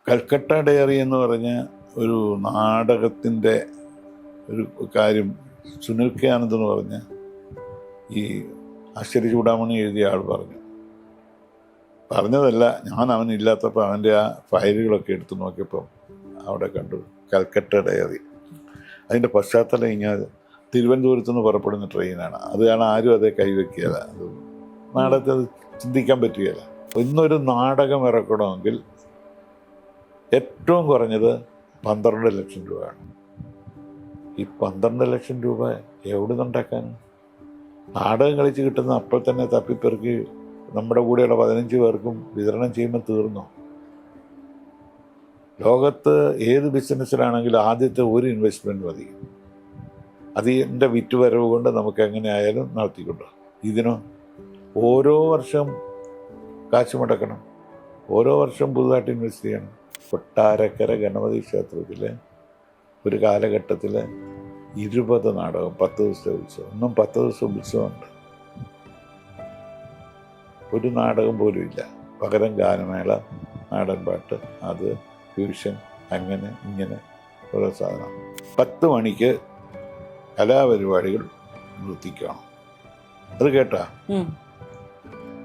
Calcutta diary എന്ന് പറഞ്ഞ ഒരു നാടകത്തിൻ്റെ ഒരു കാര്യം സുനിൽ കെ ആനന്ദ് എന്ന് പറഞ്ഞ ഈ ആശ്ചര്യ ചൂടാമണി എഴുതിയ ആൾ പറഞ്ഞതല്ല, ഞാൻ അവനില്ലാത്തപ്പോൾ അവൻ്റെ ആ ഫയലുകളൊക്കെ എടുത്തു നോക്കിയപ്പം അവിടെ കണ്ടു കൽക്കട്ട ഡയറി. അതിൻ്റെ പശ്ചാത്തലം ഇങ്ങനെ തിരുവനന്തപുരത്ത് നിന്ന് പുറപ്പെടുന്ന ട്രെയിനാണ്. അത് കാരണം ആരും അതേ കൈവയ്ക്കുകയില്ല. അത് നാടകത്തിൽ അത് ചിന്തിക്കാൻ പറ്റുകയില്ല. ഇന്നൊരു നാടകം ഇറക്കണമെങ്കിൽ ഏറ്റവും കുറഞ്ഞത് 12 ലക്ഷം രൂപയാണ്. ഈ 12 ലക്ഷം രൂപ എവിടെ നിന്നുണ്ടാക്കാൻ? നാടകം കളിച്ച് കിട്ടുന്ന അപ്പോൾ തന്നെ തപ്പിപ്പെറുക്കി നമ്മുടെ കൂടെയുള്ള 15 പേർക്കും വിതരണം ചെയ്യുമ്പോൾ തീർന്നു. ലോകത്ത് ഏത് ബിസിനസ്സിലാണെങ്കിലും ആദ്യത്തെ ഒരു ഇൻവെസ്റ്റ്മെൻറ്റ് മതി. അതിൻ്റെ വിറ്റുവരവ് കൊണ്ട് നമുക്ക് എങ്ങനെ ആയാലും നടത്തിക്കൊണ്ടു. ഇതിനോ ഓരോ വർഷം കാശ് മുടക്കണം, ഓരോ വർഷം പുതുതായിട്ട് ഇൻവെസ്റ്റ് ചെയ്യണം. കൊട്ടാരക്കര ഗണപതി ക്ഷേത്രത്തിൽ ഒരു കാലഘട്ടത്തിൽ 20 നാടകം, 10 ദിവസത്തെ ഉത്സവം. ഇന്നും 10 ദിവസം ഉത്സവമുണ്ട്. ഒരു നാടകം പോലും ഇല്ല. പകരം ഗാനമേള, നാടൻ പാട്ട്, അത് ഫ്യൂഷൻ, അങ്ങനെ ഇങ്ങനെ ഓരോ സാധനം. 10 മണിക്ക് കലാപരിപാടികൾ നിർത്തിക്കണം. അത് കേട്ടാ?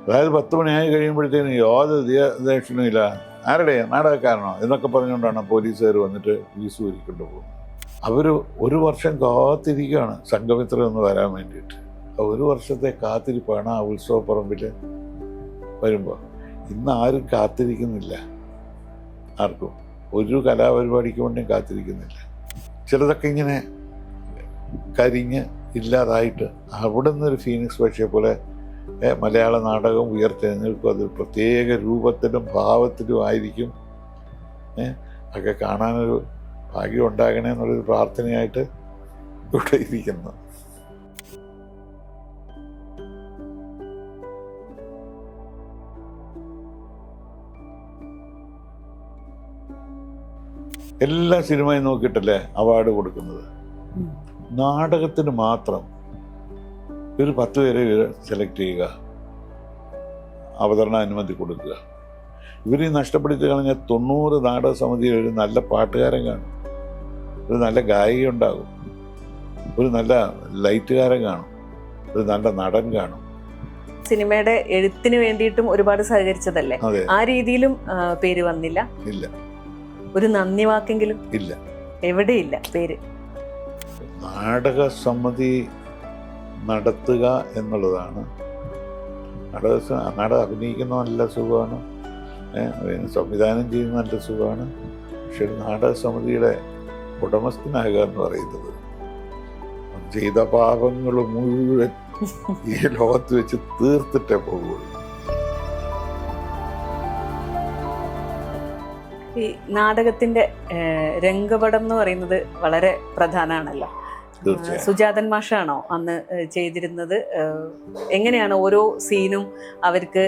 അതായത് 10 മണിയായി കഴിയുമ്പോഴത്തേനും യാതൊരു ദക്ഷിണയില്ല. ആരുടെ നാടകക്കാരനോ എന്നൊക്കെ പറഞ്ഞുകൊണ്ടാണ് പോലീസുകാർ വന്നിട്ട് ഫീസ് ഊരിക്കൊണ്ട് പോകുന്നത്. അവർ ഒരു വർഷം കാത്തിരിക്കുകയാണ് സംഘമിത്രം ഒന്ന് വരാൻ വേണ്ടിയിട്ട്. ഒരു വർഷത്തെ കാത്തിരിപ്പാണ് ആ ഉത്സവപ്പറമ്പിൽ വരുമ്പോൾ. ഇന്ന് ആരും കാത്തിരിക്കുന്നില്ല, ആർക്കും ഒരു കലാപരിപാടിക്ക് വേണ്ടിയും കാത്തിരിക്കുന്നില്ല. ചിലതൊക്കെ ഇങ്ങനെ കരിഞ്ഞ് ഇല്ലാതായിട്ട് അവിടെ നിന്നൊരു ഫീനിക്സ് പക്ഷിയെ പോലെ മലയാള നാടകം ഉയർത്തെഴുന്നേൽക്കും. അത് പ്രത്യേക രൂപത്തിലും ഭാവത്തിലും ആയിരിക്കും. ഒക്കെ കാണാനൊരു ഭാഗ്യം ഉണ്ടാകണേ എന്നുള്ളൊരു പ്രാർത്ഥനയായിട്ട് ഇവിടെ ഇരിക്കുന്നു. എല്ലാ സിനിമയും നോക്കിയിട്ടല്ലേ അവാർഡ് കൊടുക്കുന്നത്. നാടകത്തിന് മാത്രം ഒരു 10 പേരെ സെലക്ട് ചെയ്യുക, അവതരണ അനുമതി കൊടുക്കുക. ഇവർ നഷ്ടപ്പെടുത്തി കളഞ്ഞ 90 നാടക സമിതിയിൽ ഒരു നല്ല പാട്ടുകാരൻ കാണും, ഒരു നല്ല ഗായിക ഉണ്ടാകും, ഒരു നല്ല ലൈറ്റുകാരൻ കാണും, ഒരു നല്ല നടൻ കാണും. സിനിമയുടെ എഴുത്തിന് വേണ്ടിയിട്ടും ഒരുപാട് സഹകരിച്ചതല്ലേ? ആ രീതിയിലും പേര് വന്നില്ല. ഇല്ല. ഒരു നന്ദി വാക്കെങ്കിലും ഇല്ല, എവിടെയില്ല പേര്. നാടകസമിതി നടത്തുക എന്നുള്ളതാണ്. നാടകം അഭിനയിക്കുന്ന നല്ല സുഖമാണ്, സംവിധാനം ചെയ്യുന്ന നല്ല സുഖമാണ്. പക്ഷെ നാടകസമിതിയുടെ ഉടമസ്ഥനാകുക എന്ന് പറയുന്നത് ചെയ്ത പാപങ്ങൾ മുഴുവൻ ഈ ലോകത്ത് വെച്ച് തീർത്തിട്ടേ പോകുള്ളൂ. ഈ നാടകത്തിന്റെ രംഗപടം എന്ന് പറയുന്നത് വളരെ പ്രധാനമാണല്ലോ. സുജാതൻ മാഷാണോ അന്ന് ചെയ്തിരുന്നത്? എങ്ങനെയാണ് ഓരോ സീനും അവർക്ക്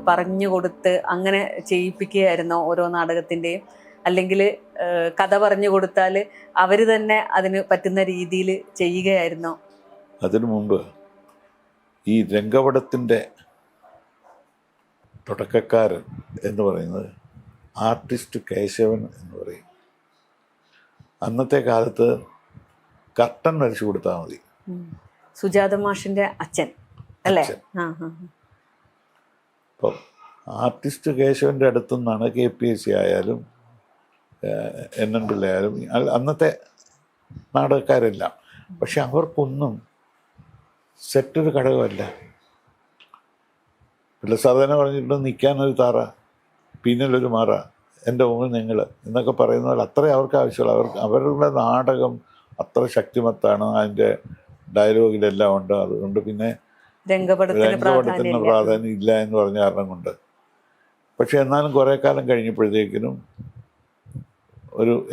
പറഞ്ഞു കൊടുത്ത് അങ്ങനെ ചെയ്യിപ്പിക്കുകയായിരുന്നോ ഓരോ നാടകത്തിൻ്റെയും? അല്ലെങ്കിൽ കഥ പറഞ്ഞു കൊടുത്താൽ അവർ തന്നെ അതിന് പറ്റുന്ന രീതിയിൽ ചെയ്യുകയായിരുന്നോ? അതിനു മുമ്പ് ഈ രംഗപടത്തിൻ്റെ തുടക്കക്കാരൻ എന്ന് പറയുന്നത് ആർട്ടിസ്റ്റ് കേശവൻ എന്ന് പറയും. അന്നത്തെ കാലത്ത് കർട്ടൻ വരച്ചു കൊടുത്താൽ മതി. സുജാത മാഷിന്റെ അച്ഛൻ അല്ലേ? അപ്പം ആർട്ടിസ്റ്റ് കേശവൻ്റെ അടുത്തു നിന്നാണ് KPSC ആയാലും NN പിള്ള ആയാലും അന്നത്തെ നാടകക്കാരെല്ലാം. പക്ഷെ അവർക്കൊന്നും സെറ്റൊരു ഘടകമല്ല. പിള്ള സാർ തന്നെ പറഞ്ഞിട്ട് നിൽക്കാനൊരു താറ, പിന്നിലൊരു മാറ, എൻ്റെ മുമ്പിൽ നിങ്ങൾ എന്നൊക്കെ പറയുന്ന പോലെ അത്രയും അവർക്ക് ആവശ്യമുള്ള അവരുടെ നാടകം അത്ര ശക്തിമത്താണ്. അതിൻ്റെ ഡയലോഗിലെല്ലാം ഉണ്ട്. അതുകൊണ്ട് പിന്നെ രംഗപടത്തിന് പ്രാധാന്യം ഇല്ല എന്ന് പറഞ്ഞ കാരണം കൊണ്ട്. പക്ഷെ എന്നാലും കുറേ കാലം കഴിഞ്ഞപ്പോഴത്തേക്കിനും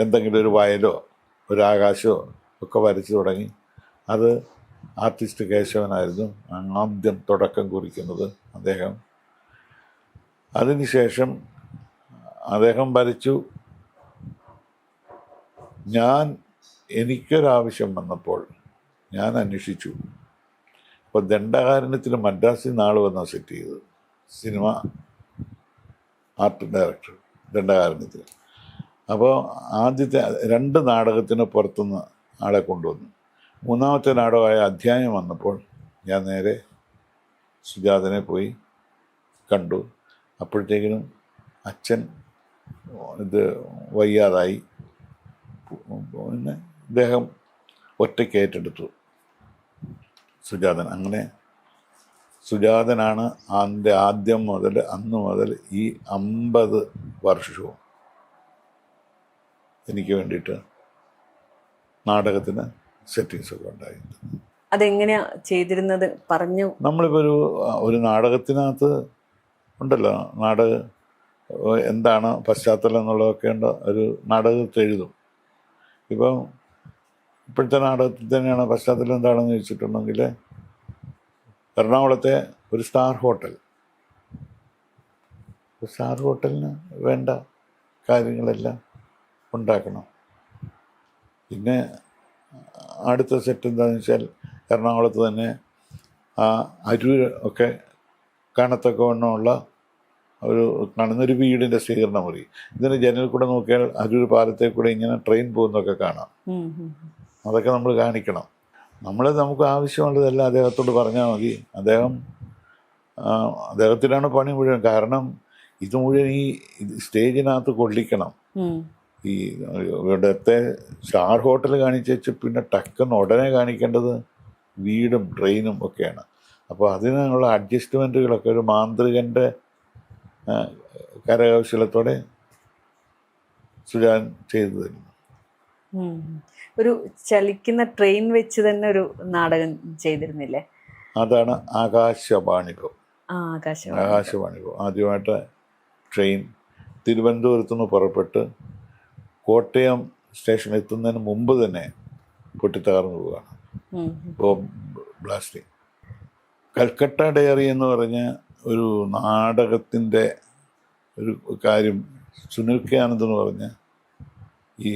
എന്തെങ്കിലും ഒരു വയലോ ഒരു ആകാശമോ ഒക്കെ വരച്ചു തുടങ്ങി. അത് ആർട്ടിസ്റ്റ് കേശവനായിരുന്നു ആദ്യം തുടക്കം കുറിക്കുന്നത്. അതിനുശേഷം അദ്ദേഹം വരച്ചു. എനിക്കൊരാവശ്യം വന്നപ്പോൾ ഞാൻ അന്വേഷിച്ചു. അപ്പോൾ ദണ്ഡകാരണ്യത്തിൽ മദ്രാസിൽ നിന്ന് ആൾ വന്നാൽ സെറ്റ് ചെയ്തത് സിനിമ ആർട്ട് ഡയറക്ടർ ദണ്ഡകാരണ്യത്തിൽ. അപ്പോൾ ആദ്യത്തെ 2 നാടകത്തിന് പുറത്തുനിന്ന് ആളെ കൊണ്ടുവന്നു. 3-ാമത്തെ നാടകമായ അധ്യായം വന്നപ്പോൾ ഞാൻ നേരെ സുജാതനെ പോയി കണ്ടു. അപ്പോഴത്തേക്കിനും അച്ഛൻ ഇത് വയ്യാതായി. പിന്നെ ഇദ്ദേഹം ഒറ്റയ്ക്ക് ഏറ്റെടുത്തു സുജാതൻ. അങ്ങനെ സുജാതനാണ് അതിൻ്റെ ആദ്യം മുതൽ അന്ന് മുതൽ ഈ 50 വർഷവും എനിക്ക് വേണ്ടിയിട്ട് നാടകത്തിന് സെറ്റിങ്സൊക്കെ ഉണ്ടായിരുന്നു. അതെങ്ങനെയാ ചെയ്തിരുന്നത് പറഞ്ഞു? നമ്മളിപ്പോൾ ഒരു നാടകത്തിനകത്ത് ഉണ്ടല്ലോ, എന്താണ് പശ്ചാത്തലം എന്നുള്ളതൊക്കെ ഉണ്ട്, ഒരു നാടകത്തിൽ എഴുതും. ഇപ്പോഴത്തെ നാടകത്തിൽ തന്നെയാണ് പശ്ചാത്തലം എന്താണെന്ന് ചോദിച്ചിട്ടുണ്ടെങ്കിൽ, എറണാകുളത്തെ ഒരു സ്റ്റാർ ഹോട്ടലിന് വേണ്ട കാര്യങ്ങളെല്ലാം ഉണ്ടാക്കണം. പിന്നെ അടുത്ത സെറ്റ് എന്താണെന്ന് വെച്ചാൽ, എറണാകുളത്ത് തന്നെ അരൂർ ഒക്കെ കാണത്തക്കവണ്ണമുള്ള കാണുന്നൊരു വീടിൻ്റെ സ്വീകരണ മുറി. ഇതിന് ജനലിൽ കൂടെ നോക്കിയാൽ അരൂർ പാലത്തെ കൂടെ ഇങ്ങനെ ട്രെയിൻ പോകുന്നതൊക്കെ കാണാം. അതൊക്കെ നമ്മൾ കാണിക്കണം. നമുക്ക് ആവശ്യമുള്ളതെല്ലാം അദ്ദേഹത്തോട് പറഞ്ഞാൽ മതി. അദ്ദേഹത്തിനാണ് പണി മുഴുവൻ. കാരണം ഇത് മുഴുവൻ ഈ സ്റ്റേജിനകത്ത് കൊള്ളിക്കണം. ഈ ഇവിടുത്തെ സ്റ്റാർ ഹോട്ടൽ കാണിച്ച് വെച്ച് പിന്നെ ടക്കെന്ന് ഉടനെ കാണിക്കേണ്ടത് വീടും ട്രെയിനും ഒക്കെയാണ്. അപ്പോൾ അതിനുള്ള അഡ്ജസ്റ്റ്മെൻറ്റുകളൊക്കെ ഒരു മാന്ത്രികൻ്റെ കരകൗശലത്തോടെ സുജാൻ ചെയ്തു തരുന്നു. ഒരു ചലിക്കുന്ന ട്രെയിൻ വെച്ച് തന്നെ ഒരു നാടകം ചെയ്തിരുന്നില്ലേ? അതാണ് ആകാശവാണിഭം. ആകാശവാണിഭം ആദ്യമായിട്ട് ട്രെയിൻ തിരുവനന്തപുരത്തു നിന്ന് പുറപ്പെട്ട് കോട്ടയം സ്റ്റേഷനിൽ എത്തുന്നതിന് മുമ്പ് തന്നെ പൊട്ടിത്തകർന്നു പോവുകയാണ്. Bomb blasting. കൽക്കട്ട ഡയറി എന്ന് പറഞ്ഞ ഒരു നാടകത്തിൻ്റെ ഒരു കാര്യം സുനിൽ കെ ആനന്ദ് എന്ന് പറഞ്ഞ ഈ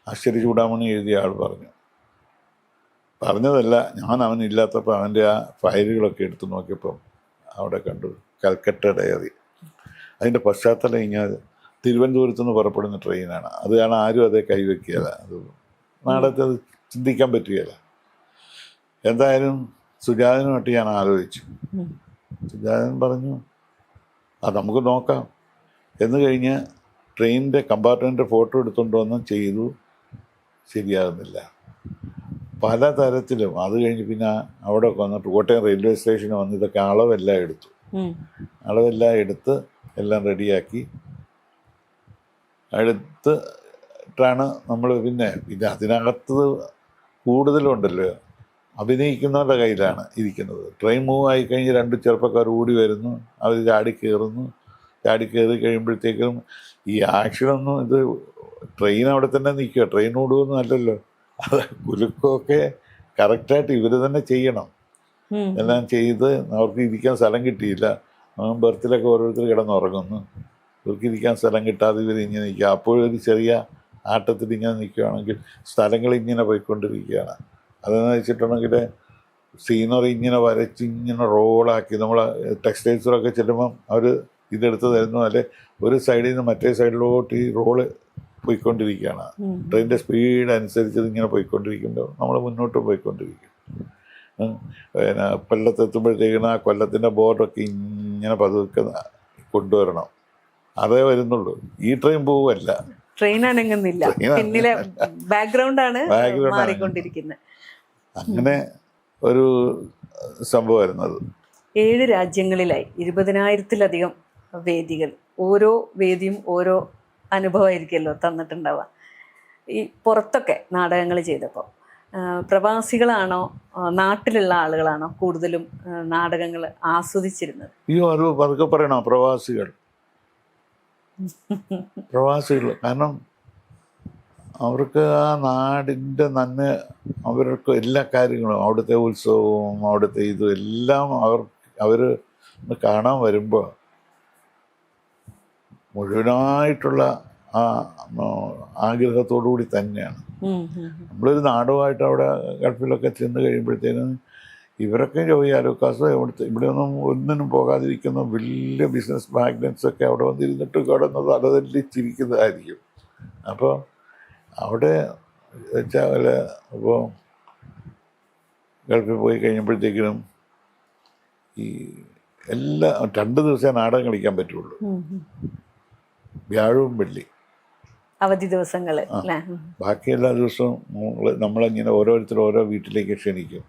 ആശ്ചര്യ ചൂടാമണി എഴുതിയ ആൾ പറഞ്ഞതല്ല, ഞാൻ അവനില്ലാത്തപ്പോൾ അവൻ്റെ ആ ഫയലുകളൊക്കെ എടുത്തു നോക്കിയപ്പം അവിടെ കണ്ടു കൽക്കട്ട ഡയറി. അതിൻ്റെ പശ്ചാത്തലം ഇങ്ങനെ തിരുവനന്തപുരത്തു നിന്ന് പുറപ്പെടുന്ന ട്രെയിനാണ്. അത് കാരണം ആരും അതേ കൈവയ്ക്കുകയില്ല. അത് നാടകത്തിൽ അത് ചിന്തിക്കാൻ പറ്റുകയില്ല. എന്തായാലും സുജാതനുമായിട്ട് ഞാൻ ആലോചിച്ചു. സുജാതൻ പറഞ്ഞു നമുക്ക് നോക്കാം എന്ന് കഴിഞ്ഞ് ട്രെയിനിൻ്റെ കമ്പാർട്ട്മെൻറ്റ് ഫോട്ടോ എടുത്തുകൊണ്ട് വന്ന് ചെയ്തു. ശരിയാകുന്നില്ല. പല തരത്തിലും. അത് കഴിഞ്ഞ് പിന്നെ അവിടെ വന്നിട്ട് കോട്ടയം റെയിൽവേ സ്റ്റേഷനിൽ വന്ന് ഇതൊക്കെ അളവെല്ലാം എടുത്ത് എല്ലാം റെഡിയാക്കി എടുത്തിട്ടാണ് നമ്മൾ പിന്നെ അതിനകത്ത് കൂടുതലുണ്ടല്ലോ, അഭിനയിക്കുന്നവരുടെ കയ്യിലാണ് ഇരിക്കുന്നത്. ട്രെയിൻ മൂവ് ആയി കഴിഞ്ഞ് 2 ചെറുപ്പക്കാർ ഓടി വരുന്നു, അവർ ചാടി കയറി കഴിയുമ്പോഴത്തേക്കും ഈ ആക്ഷനൊന്നും, ഇത് ട്രെയിൻ അവിടെ തന്നെ നിൽക്കുക, ട്രെയിൻ ഓടുകയൊന്നും അല്ലല്ലോ. അത് കുലുക്കമൊക്കെ കറക്റ്റായിട്ട് ഇവർ തന്നെ ചെയ്യണം. എല്ലാം ചെയ്ത് അവർക്ക് ഇരിക്കാൻ സ്ഥലം കിട്ടിയില്ല. ബർത്തിലൊക്കെ ഓരോരുത്തർ കിടന്നുറങ്ങുന്നു. ഇവർക്ക് ഇരിക്കാൻ സ്ഥലം കിട്ടാതെ ഇവർ ഇങ്ങനെ നിൽക്കുക. അപ്പോഴൊരു ചെറിയ ആട്ടത്തിൽ ഇങ്ങനെ നിൽക്കുകയാണെങ്കിൽ സ്ഥലങ്ങൾ ഇങ്ങനെ പോയിക്കൊണ്ടിരിക്കുകയാണ്. അതെന്ന് വെച്ചിട്ടുണ്ടെങ്കിൽ സീനറി ഇങ്ങനെ വരച്ച് ഇങ്ങനെ റോളാക്കി, നമ്മൾ ടെക്സ്റ്റൈൽസിലൊക്കെ ചെല്ലുമ്പം അവർ ഇതെടുത്ത് തരുന്നു. അല്ലെ ഒരു സൈഡിൽ നിന്ന് മറ്റേ സൈഡിലോട്ട് ഈ റോള് പോയിക്കൊണ്ടിരിക്കുകയാണ്. ട്രെയിനിൻ്റെ സ്പീഡ് അനുസരിച്ച് ഇങ്ങനെ പോയിക്കൊണ്ടിരിക്കുമ്പോൾ നമ്മൾ മുന്നോട്ട് പോയിക്കൊണ്ടിരിക്കും. പിന്നെ കൊല്ലത്തെത്തുമ്പോഴത്തേക്കിന് ആ കൊല്ലത്തിൻ്റെ ബോർഡൊക്കെ ഇങ്ങനെ പതുക്കെ കൊണ്ടുവരണം. അതേ വരുന്നുള്ളൂ. ഈ ട്രെയിൻ പോവുമല്ല, ട്രെയിൻ അനങ്ങുന്നില്ല, പിന്നിലെ ബാക്ക്ഗ്രൗണ്ടാണ് മാറിക്കൊണ്ടിരിക്കുന്നത്. അങ്ങനെ ഒരു സംഭവമായിരുന്നു അത്. 7 രാജ്യങ്ങളിലായി 20,000-ത്തിലധികം വേദികൾ. ഓരോ വേദിയും ഓരോ അനുഭവമായിരിക്കുമല്ലോ തന്നിട്ടുണ്ടാവുക. ഈ പുറത്തൊക്കെ നാടകങ്ങൾ ചെയ്തപ്പോൾ പ്രവാസികളാണോ നാട്ടിലുള്ള ആളുകളാണോ കൂടുതലും നാടകങ്ങൾ ആസ്വദിച്ചിരുന്നത്? ഒരു പതുക്കെ പറയണോ? പ്രവാസികൾ. കാരണം അവർക്ക് ആ നാടിൻ്റെ നന്മ, അവർക്ക് എല്ലാ കാര്യങ്ങളും, അവിടുത്തെ ഉത്സവവും അവിടുത്തെ ഇതും എല്ലാം അവർ കാണാൻ വരുമ്പോൾ മുഴുവനായിട്ടുള്ള ആ ആഗ്രഹത്തോടു കൂടി തന്നെയാണ്. നമ്മളൊരു നാടുമായിട്ട് അവിടെ ഗൾഫിലൊക്കെ ചെന്ന് കഴിയുമ്പോഴത്തേനും ഇവരൊക്കെ ജോയിയാലോക്കാസ് ഇവിടെ ഒന്നിനും പോകാതിരിക്കുന്ന വലിയ ബിസിനസ് മാഗ്നറ്റ്സൊക്കെ അവിടെ വന്നിരുന്നിട്ട് കിടന്ന് തലതല്ലിച്ചിരിക്കുന്നതായിരിക്കും. അപ്പോൾ അവിടെ വെച്ചാൽ അപ്പോൾ ഗൾഫിൽ പോയി കഴിഞ്ഞപ്പോഴത്തേക്കിനും ഈ എല്ലാ 2 ദിവസമേ നാടകം കളിക്കാൻ പറ്റുള്ളൂ, വ്യാഴവും വെള്ളി അവധി ദിവസങ്ങൾ. ബാക്കി എല്ലാ ദിവസവും നമ്മളിങ്ങനെ ഓരോരുത്തരും ഓരോ വീട്ടിലേക്ക് ക്ഷണിക്കും.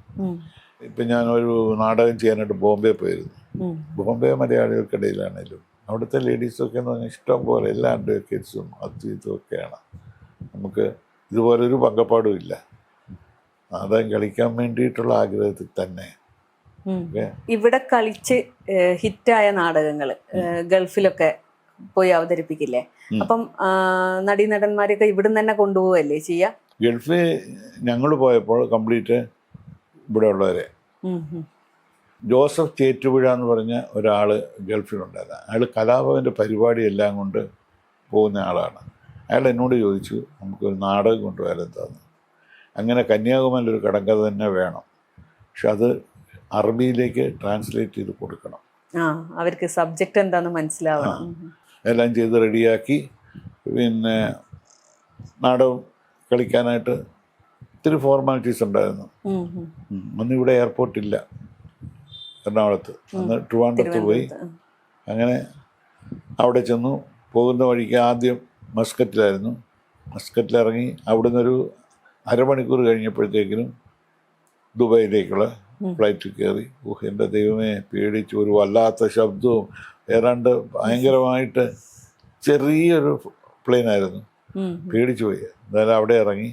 ഇപ്പം ഞാനൊരു നാടകം ചെയ്യാനായിട്ട് ബോംബെ പോയിരുന്നു. ബോംബെ മലയാളികൾക്കിടയിലാണേലും അവിടുത്തെ ലേഡീസൊക്കെ എന്ന് പറഞ്ഞാൽ ഇഷ്ടം പോലെ എല്ലാ അഡ്വക്കേറ്റ്സും അതും ഇതും ഒക്കെയാണ്. നമുക്ക് ഇതുപോലൊരു പങ്കപ്പാടും ഇല്ല. നാടകം കളിക്കാൻ വേണ്ടിയിട്ടുള്ള ആഗ്രഹത്തിൽ തന്നെ. ഇവിടെ കളിച്ച് ഹിറ്റായ നാടകങ്ങൾ ഗൾഫിലൊക്കെ പോയി അവതരിപ്പിക്കില്ലേ? അപ്പം നടീനടന്മാരൊക്കെ ഇവിടുന്ന് തന്നെ കൊണ്ടുപോവല്ലേ ചെയ്യുക? ഗൾഫിൽ ഞങ്ങൾ പോയപ്പോൾ കംപ്ലീറ്റ് ഇവിടെ ഉള്ളവരെ. ജോസഫ് ചേറ്റുപുഴ എന്ന് പറഞ്ഞ ഒരാൾ ഗൾഫിലുണ്ടായിരുന്നു. അയാൾ കലാഭവൻ്റെ പരിപാടിയെല്ലാം കൊണ്ട് പോകുന്ന ആളാണ്. അയാൾ എന്നോട് ചോദിച്ചു നമുക്കൊരു നാടകം കൊണ്ടുവരാൻ എന്താന്ന്. അങ്ങനെ കന്യാകുമാരിയിൽ ഒരു കടങ്കഥ തന്നെ വേണം, പക്ഷെ അത് അറബിയിലേക്ക് ട്രാൻസ്ലേറ്റ് ചെയ്ത് കൊടുക്കണം. അവർക്ക് സബ്ജക്റ്റ് എന്താണെന്ന് മനസ്സിലാവണം. എല്ലാം ചെയ്ത് റെഡിയാക്കി പിന്നെ നാടകം കളിക്കാനായിട്ട് ഇത്തിരി ഫോർമാലിറ്റീസ് ഉണ്ടായിരുന്നു. അന്ന് ഇവിടെ എയർപോർട്ടില്ല എറണാകുളത്ത്, അന്ന് ട്രിവാൻഡ്രത്ത് പോയി. അങ്ങനെ അവിടെ ചെന്നു. പോകുന്ന വഴിക്ക് ആദ്യം മസ്കറ്റിലായിരുന്നു. മസ്കറ്റിലിറങ്ങി അവിടുന്ന് ഒരു അരമണിക്കൂർ കഴിഞ്ഞപ്പോഴത്തേക്കിനും ദുബായിലേക്കുള്ള ഫ്ലൈറ്റിൽ കയറി. എൻ്റെ ദൈവമേ, പേടിച്ചു. ഒരു വല്ലാത്ത ശബ്ദവും ഏതാണ്ട് ഭയങ്കരമായിട്ട് ചെറിയൊരു പ്ലെയിനായിരുന്നു. പേടിച്ചു പോയി. എന്തായാലും അവിടെ ഇറങ്ങി.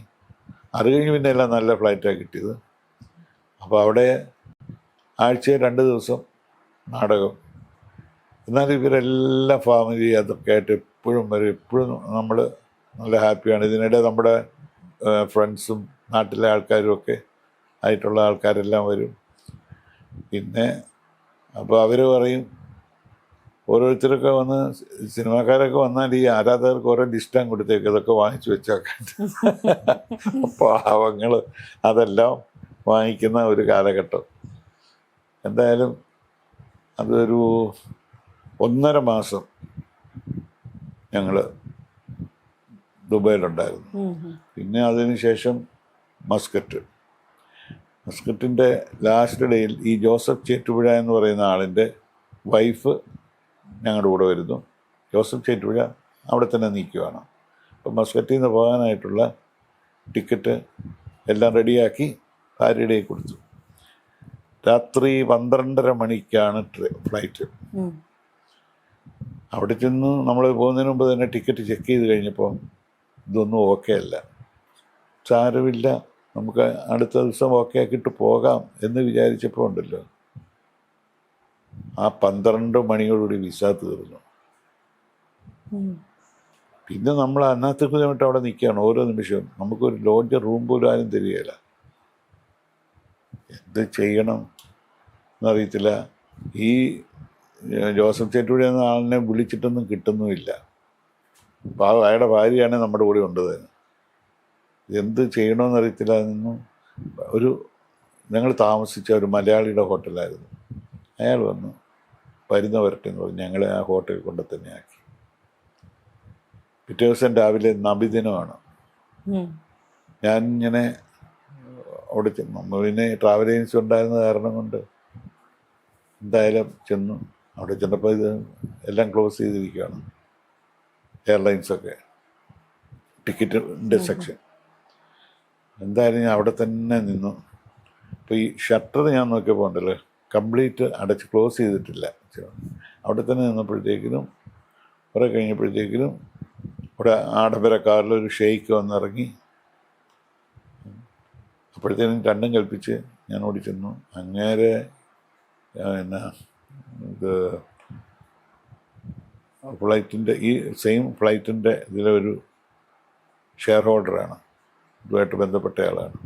അത് കഴിഞ്ഞ് പിന്നെ എല്ലാം നല്ല ഫ്ലൈറ്റാണ് കിട്ടിയത്. അപ്പോൾ അവിടെ ആഴ്ചയിൽ 2 ദിവസം നാടകം. എന്നാലും ഇവരെല്ലാം ഫാമിലി അതൊക്കെ ആയിട്ട് എപ്പോഴും വരും. എപ്പോഴും നമ്മൾ നല്ല ഹാപ്പിയാണ്. ഇതിനിടെ നമ്മുടെ ഫ്രണ്ട്സും നാട്ടിലെ ആൾക്കാരും ഒക്കെ ആയിട്ടുള്ള ആൾക്കാരെല്ലാം വരും. പിന്നെ അപ്പോൾ അവർ പറയും, ഓരോരുത്തരൊക്കെ വന്ന് സിനിമാക്കാരൊക്കെ വന്നാൽ ഈ ആരാധകർക്ക് ഓരോ ലിസ്റ്റാൻ കൊടുത്തേക്ക്, ഇതൊക്കെ വാങ്ങിച്ചു വെച്ചേക്കാൻ. പാവങ്ങൾ അതെല്ലാം വാങ്ങിക്കുന്ന ഒരു കാലഘട്ടം. എന്തായാലും അതൊരു 1.5 മാസം ഞങ്ങൾ ദുബായിലുണ്ടായിരുന്നു. പിന്നെ അതിന് ശേഷം മസ്കറ്റിൻ്റെ ലാസ്റ്റ് ഡേയിൽ ഈ ജോസഫ് ചേറ്റുപുഴ എന്ന് പറയുന്ന ആളിൻ്റെ വൈഫ് ഞങ്ങളുടെ കൂടെ വരുന്നു. ജോസഫ് ചേറ്റുപുഴ അവിടെ തന്നെ നിൽക്കുകയാണ്. അപ്പം മസ്കറ്റിൽ നിന്ന് പോകാനായിട്ടുള്ള ടിക്കറ്റ് എല്ലാം റെഡിയാക്കി ഭാര്യയുടെ കൊടുത്തു. രാത്രി 12:30 മണിക്കാണ് ഫ്ലൈറ്റ്. അവിടെ ചെന്ന് നമ്മൾ പോകുന്നതിന് മുമ്പ് തന്നെ ടിക്കറ്റ് ചെക്ക് ചെയ്ത് കഴിഞ്ഞപ്പോൾ ഇതൊന്നും ഓക്കെ അല്ല. സാരമില്ല, നമുക്ക് അടുത്ത ദിവസം ഓക്കെ ആക്കിയിട്ട് പോകാം എന്ന് വിചാരിച്ചപ്പോൾ ഉണ്ടല്ലോ, ആ 12 മണിയോടുകൂടി വിസ തീർന്നു. പിന്നെ നമ്മൾ അന്നത്തെ കിലോമീറ്റർ അവിടെ നിൽക്കുകയാണ്. ഓരോ നിമിഷവും നമുക്കൊരു ലോഡ്ജ് റൂം പോലും ആരും തരികയില്ല. എന്ത് ചെയ്യണം എന്നറിയത്തില്ല. ഈ ജോസഫ് ചേറ്റുപുഴ എന്ന ആളിനെ വിളിച്ചിട്ടൊന്നും കിട്ടുന്നുമില്ല. അയാളുടെ ഭാര്യയാണ് നമ്മുടെ കൂടെ ഉണ്ടത്. എന്ത് ചെയ്യണമെന്നറിയത്തില്ല. അതൊന്നും ഞങ്ങൾ താമസിച്ച ഒരു മലയാളിയുടെ ഹോട്ടലായിരുന്നു. അയാൾ വന്നു വരുന്ന വരട്ടെ എന്ന് പറഞ്ഞ് ഞങ്ങളെ ആ ഹോട്ടലിൽ കൊണ്ട് തന്നെ ആക്കി. പിറ്റേ ദിവസം രാവിലെ നബിദിനമാണ്. ഞാൻ ഇങ്ങനെ അവിടെ ചെന്നു. പിന്നെ ട്രാവൽ ഏജൻസി ഉണ്ടായിരുന്ന കാരണം കൊണ്ട് എന്തായാലും ചെന്നു. അവിടെ ചെന്നപ്പോൾ ഇത് എല്ലാം ക്ലോസ് ചെയ്തിരിക്കുകയാണ്, എയർലൈൻസൊക്കെ, ടിക്കറ്റിൻ്റെ സെക്ഷൻ. എന്തായാലും ഞാൻ അവിടെ തന്നെ നിന്നു. അപ്പോൾ ഈ ഷട്ടർ ഞാൻ നോക്കിയപ്പോൾ ഉണ്ടല്ലോ കംപ്ലീറ്റ് അടച്ച് ക്ലോസ് ചെയ്തിട്ടില്ല. അവിടെ തന്നെ നിന്നപ്പോഴത്തേക്കിനും കുറേ കഴിഞ്ഞപ്പോഴത്തേക്കിനും ഇവിടെ ആഡംബരക്കാരിലൊരു ഷെയ്ക്ക് വന്നിറങ്ങി. അപ്പോഴത്തേനും രണ്ടും കൽപ്പിച്ച് ഞാൻ ഓടി ചെന്നു. അങ്ങേരെ പിന്നെ ഇത് ഫ്ലൈറ്റിൻ്റെ ഈ സെയിം ഫ്ലൈറ്റിൻ്റെ ഇതിലൊരു ഷെയർ ഹോൾഡറാണ്, ഇതുമായിട്ട് ബന്ധപ്പെട്ട ആളാണ്.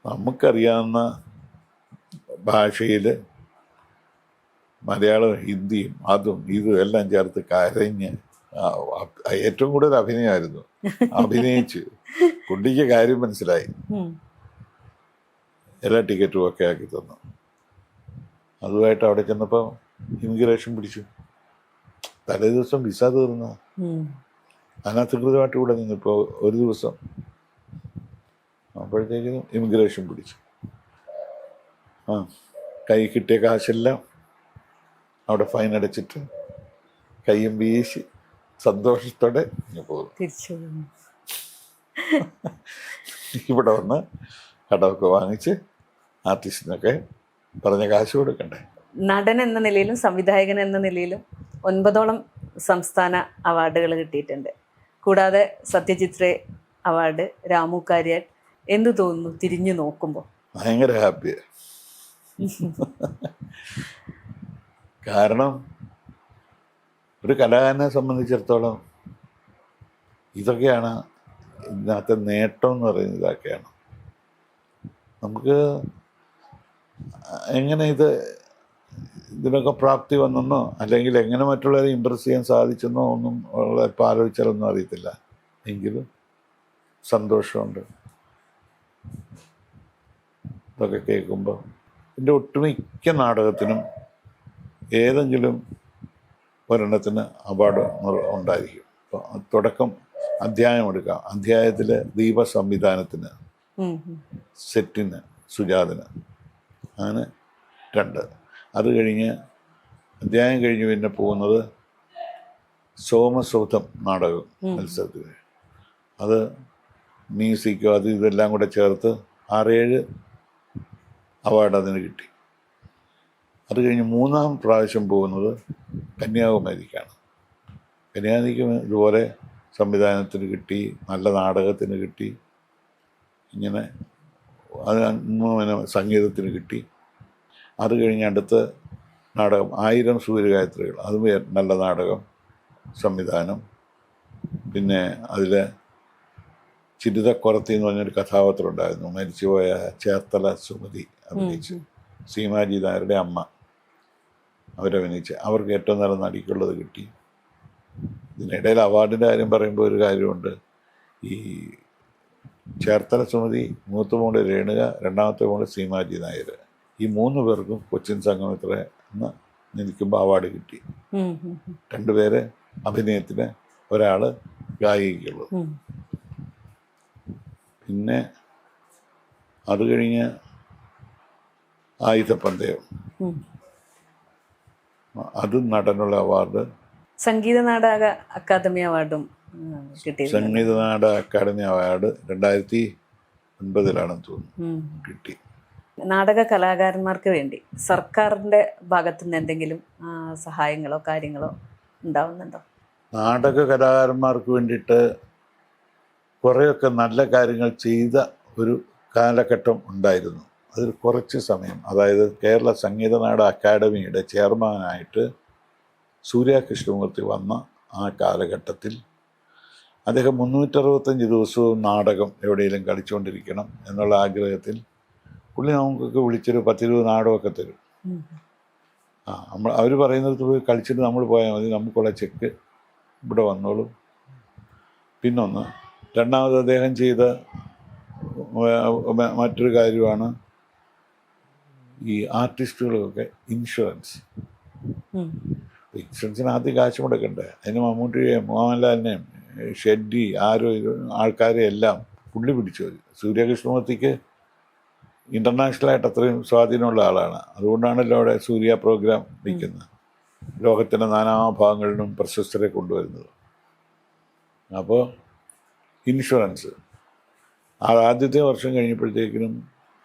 നമുക്കറിയാവുന്ന ഭാഷയിൽ മലയാളം ഹിന്ദിയും അതും ഇതും എല്ലാം ചേർത്ത് കരഞ്ഞ് ഏറ്റവും കൂടുതൽ അഭിനയമായിരുന്നു. അഭിനയിച്ച് കുട്ടിക്ക് കാര്യം മനസ്സിലായി. എല്ലാ ടിക്കറ്റും ഒക്കെ ആക്കി തന്നു. അതുമായിട്ട് അവിടെ ചെന്നപ്പോൾ ഇമിഗ്രേഷൻ പിടിച്ചു. തലേ ദിവസം വിസ തീർന്ന അനധികൃതമായിട്ട് ഇവിടെ നിന്നിപ്പോൾ ഒരു ദിവസം അപ്പോഴത്തേക്കും ഇമിഗ്രേഷൻ പിടിച്ചു. കൈ കിട്ടിയ കാശെല്ലാം അവിടെ ഫൈൻ അടച്ചിട്ട് കയ്യും വീശി സന്തോഷത്തോടെ പോകുന്നു. തിരിച്ചു ഇവിടെ വന്ന് കടമൊക്കെ വാങ്ങിച്ച് ആർട്ടിസ്റ്റിനൊക്കെ പറഞ്ഞ കാശ് കൊടുക്കണ്ടേ. നടൻ എന്ന നിലയിലും സംവിധായകൻ എന്ന നിലയിലും 9ഓളം സംസ്ഥാന അവാർഡുകൾ കിട്ടിയിട്ടുണ്ട്. കൂടാതെ സത്യജിത് റേ അവാർഡ്, രാമു കാര്യാൽ. എന്തു തോന്നുന്നു തിരിഞ്ഞു നോക്കുമ്പോൾ? ഭയങ്കര ഹാപ്പിയാണ്. കാരണം ഒരു കലാകാരനെ സംബന്ധിച്ചിടത്തോളം ഇതൊക്കെയാണ് ഇതിനകത്തെ നേട്ടം എന്ന് പറയുന്നത്. ഇതൊക്കെയാണ് നമുക്ക് എങ്ങനെ ഇതിനൊക്കെ പ്രാപ്തി വന്നെന്നോ അല്ലെങ്കിൽ എങ്ങനെ മറ്റുള്ളവരെ ഇമ്പ്രസ് ചെയ്യാൻ സാധിച്ചെന്നോ ഒന്നും ഇപ്പോൾ ആലോചിച്ചാലൊന്നും അറിയത്തില്ല. എങ്കിലും സന്തോഷമുണ്ട് ഇതൊക്കെ കേൾക്കുമ്പോൾ. എൻ്റെ ഒട്ടുമിക്ക നാടകത്തിനും ഏതെങ്കിലും ഒരെണ്ണത്തിന് അവാർഡ് ഉണ്ടായിരിക്കും. അപ്പോൾ തുടക്കം അധ്യായം എടുക്കാം. അധ്യായത്തിൽ ദീപ സംവിധാനത്തിന്, സെറ്റിന് സുജാതിന്, അങ്ങനെ 2. അത് കഴിഞ്ഞ് അധ്യായം കഴിഞ്ഞ് പിന്നെ പോകുന്നത് സോമസൗധം നാടകം മത്സരത്തിന്. അത് മ്യൂസിക്കോ അത് ഇതെല്ലാം കൂടെ ചേർത്ത് 6-7 അവാർഡ് അതിന് കിട്ടി. അത് കഴിഞ്ഞ് 3-ാം പ്രാവശ്യം പോകുന്നത് കന്യാകുമാരിക്കാണ്. കന്യാകുമാരിക്ക് ഇതുപോലെ സംവിധാനത്തിന് കിട്ടി, നല്ല നാടകത്തിന് കിട്ടി, ഇങ്ങനെ അത് 3 സംഗീതത്തിന് കിട്ടി. അത് കഴിഞ്ഞ് അടുത്ത നാടകം 1000 സൂര്യഗായത്രികൾ, അതും നല്ല നാടകം, സംവിധാനം. പിന്നെ അതിൽ ചിരിതക്കുറത്തി എന്ന് പറഞ്ഞൊരു കഥാപാത്രം ഉണ്ടായിരുന്നു, മരിച്ചുപോയ ചേർത്തല സുമതി അഭിനയിച്ച്, സീമാജി നായരുടെ അമ്മ അവരഭിനയിച്ച്, അവർക്ക് ഏറ്റവും നല്ല നടിക്കുള്ളത് കിട്ടി. ഇതിനിടയിൽ അവാർഡിൻ്റെ കാര്യം പറയുമ്പോൾ ഒരു കാര്യമുണ്ട്. ഈ ചേർത്തല സുമതി, മൂത്ത മോള് രേണുക, രണ്ടാമത്തെ മോള് സീമാജി നായർ, ഈ 3 പേർക്കും കൊച്ചിൻ സംഗമത്ര എന്ന് നിൽക്കുമ്പോൾ അവാർഡ് കിട്ടി. 2 പേര് അഭിനയത്തിന്, ഒരാൾ ഗായികയ്ക്കുള്ളൂ. പിന്നെ അത് കഴിഞ്ഞ് ആയുധപ്പന്തയം, അത് നടനുള്ള അവാർഡ്. സംഗീത നാടക അക്കാദമി അവാർഡും കിട്ടി. സംഗീത നാടക അക്കാദമി അവാർഡ് 2009 തോന്നുന്നു കിട്ടി. നാടക കലാകാരന്മാർക്ക് വേണ്ടി സർക്കാരിൻ്റെ ഭാഗത്തു നിന്ന് എന്തെങ്കിലും സഹായങ്ങളോ കാര്യങ്ങളോ ഉണ്ടാവുന്നുണ്ടോ? നാടക കലാകാരന്മാർക്ക് വേണ്ടിയിട്ട് കുറേയൊക്കെ നല്ല കാര്യങ്ങൾ ചെയ്ത ഒരു കാലഘട്ടം ഉണ്ടായിരുന്നു. അതിൽ കുറച്ച് സമയം, അതായത് കേരള സംഗീത നാടക അക്കാദമിയുടെ ചെയർമാനായിട്ട് സൂര്യ കൃഷ്ണമൂർത്തി വന്ന ആ കാലഘട്ടത്തിൽ അദ്ദേഹം 365 ദിവസവും നാടകം എവിടെയെങ്കിലും കളിച്ചുകൊണ്ടിരിക്കണം എന്നുള്ള ആഗ്രഹത്തിൽ പുള്ളി നമുക്കൊക്കെ വിളിച്ചൊരു 10-20 നാടകമൊക്കെ തരും. അവർ പറയുന്നത് പോയി കളിച്ചിട്ട് നമ്മൾ പോയാൽ മതി, നമുക്കുള്ള ചെക്ക് ഇവിടെ വന്നോളും. പിന്നൊന്ന്, രണ്ടാമത് അദ്ദേഹം ചെയ്ത മറ്റൊരു കാര്യമാണ് ഈ ആർട്ടിസ്റ്റുകൾക്കൊക്കെ ഇൻഷുറൻസ്. ഇൻഷുറൻസിന് ആദ്യം കാശ് മുടക്കണ്ടേ? അതിന് മമ്മൂട്ടിയെയും മോഹൻലാലിനെയും ഷെഡ്ഡി ആൾക്കാരെ എല്ലാം പുള്ളി പിടിച്ചു. സൂര്യകൃഷ്ണമൂർത്തിക്ക് ഇൻ്റർനാഷണലായിട്ട് അത്രയും സ്വാധീനമുള്ള ആളാണ്. അതുകൊണ്ടാണല്ലോ അവിടെ സൂര്യ പ്രോഗ്രാം വയ്ക്കുന്നത്, ലോകത്തിൻ്റെ നാനാഭാഗങ്ങളിലും പ്രശസ്തരെ കൊണ്ടുവരുന്നത്. അപ്പോൾ ഇൻഷുറൻസ് ആദ്യത്തെ വർഷം കഴിഞ്ഞപ്പോഴത്തേക്കിനും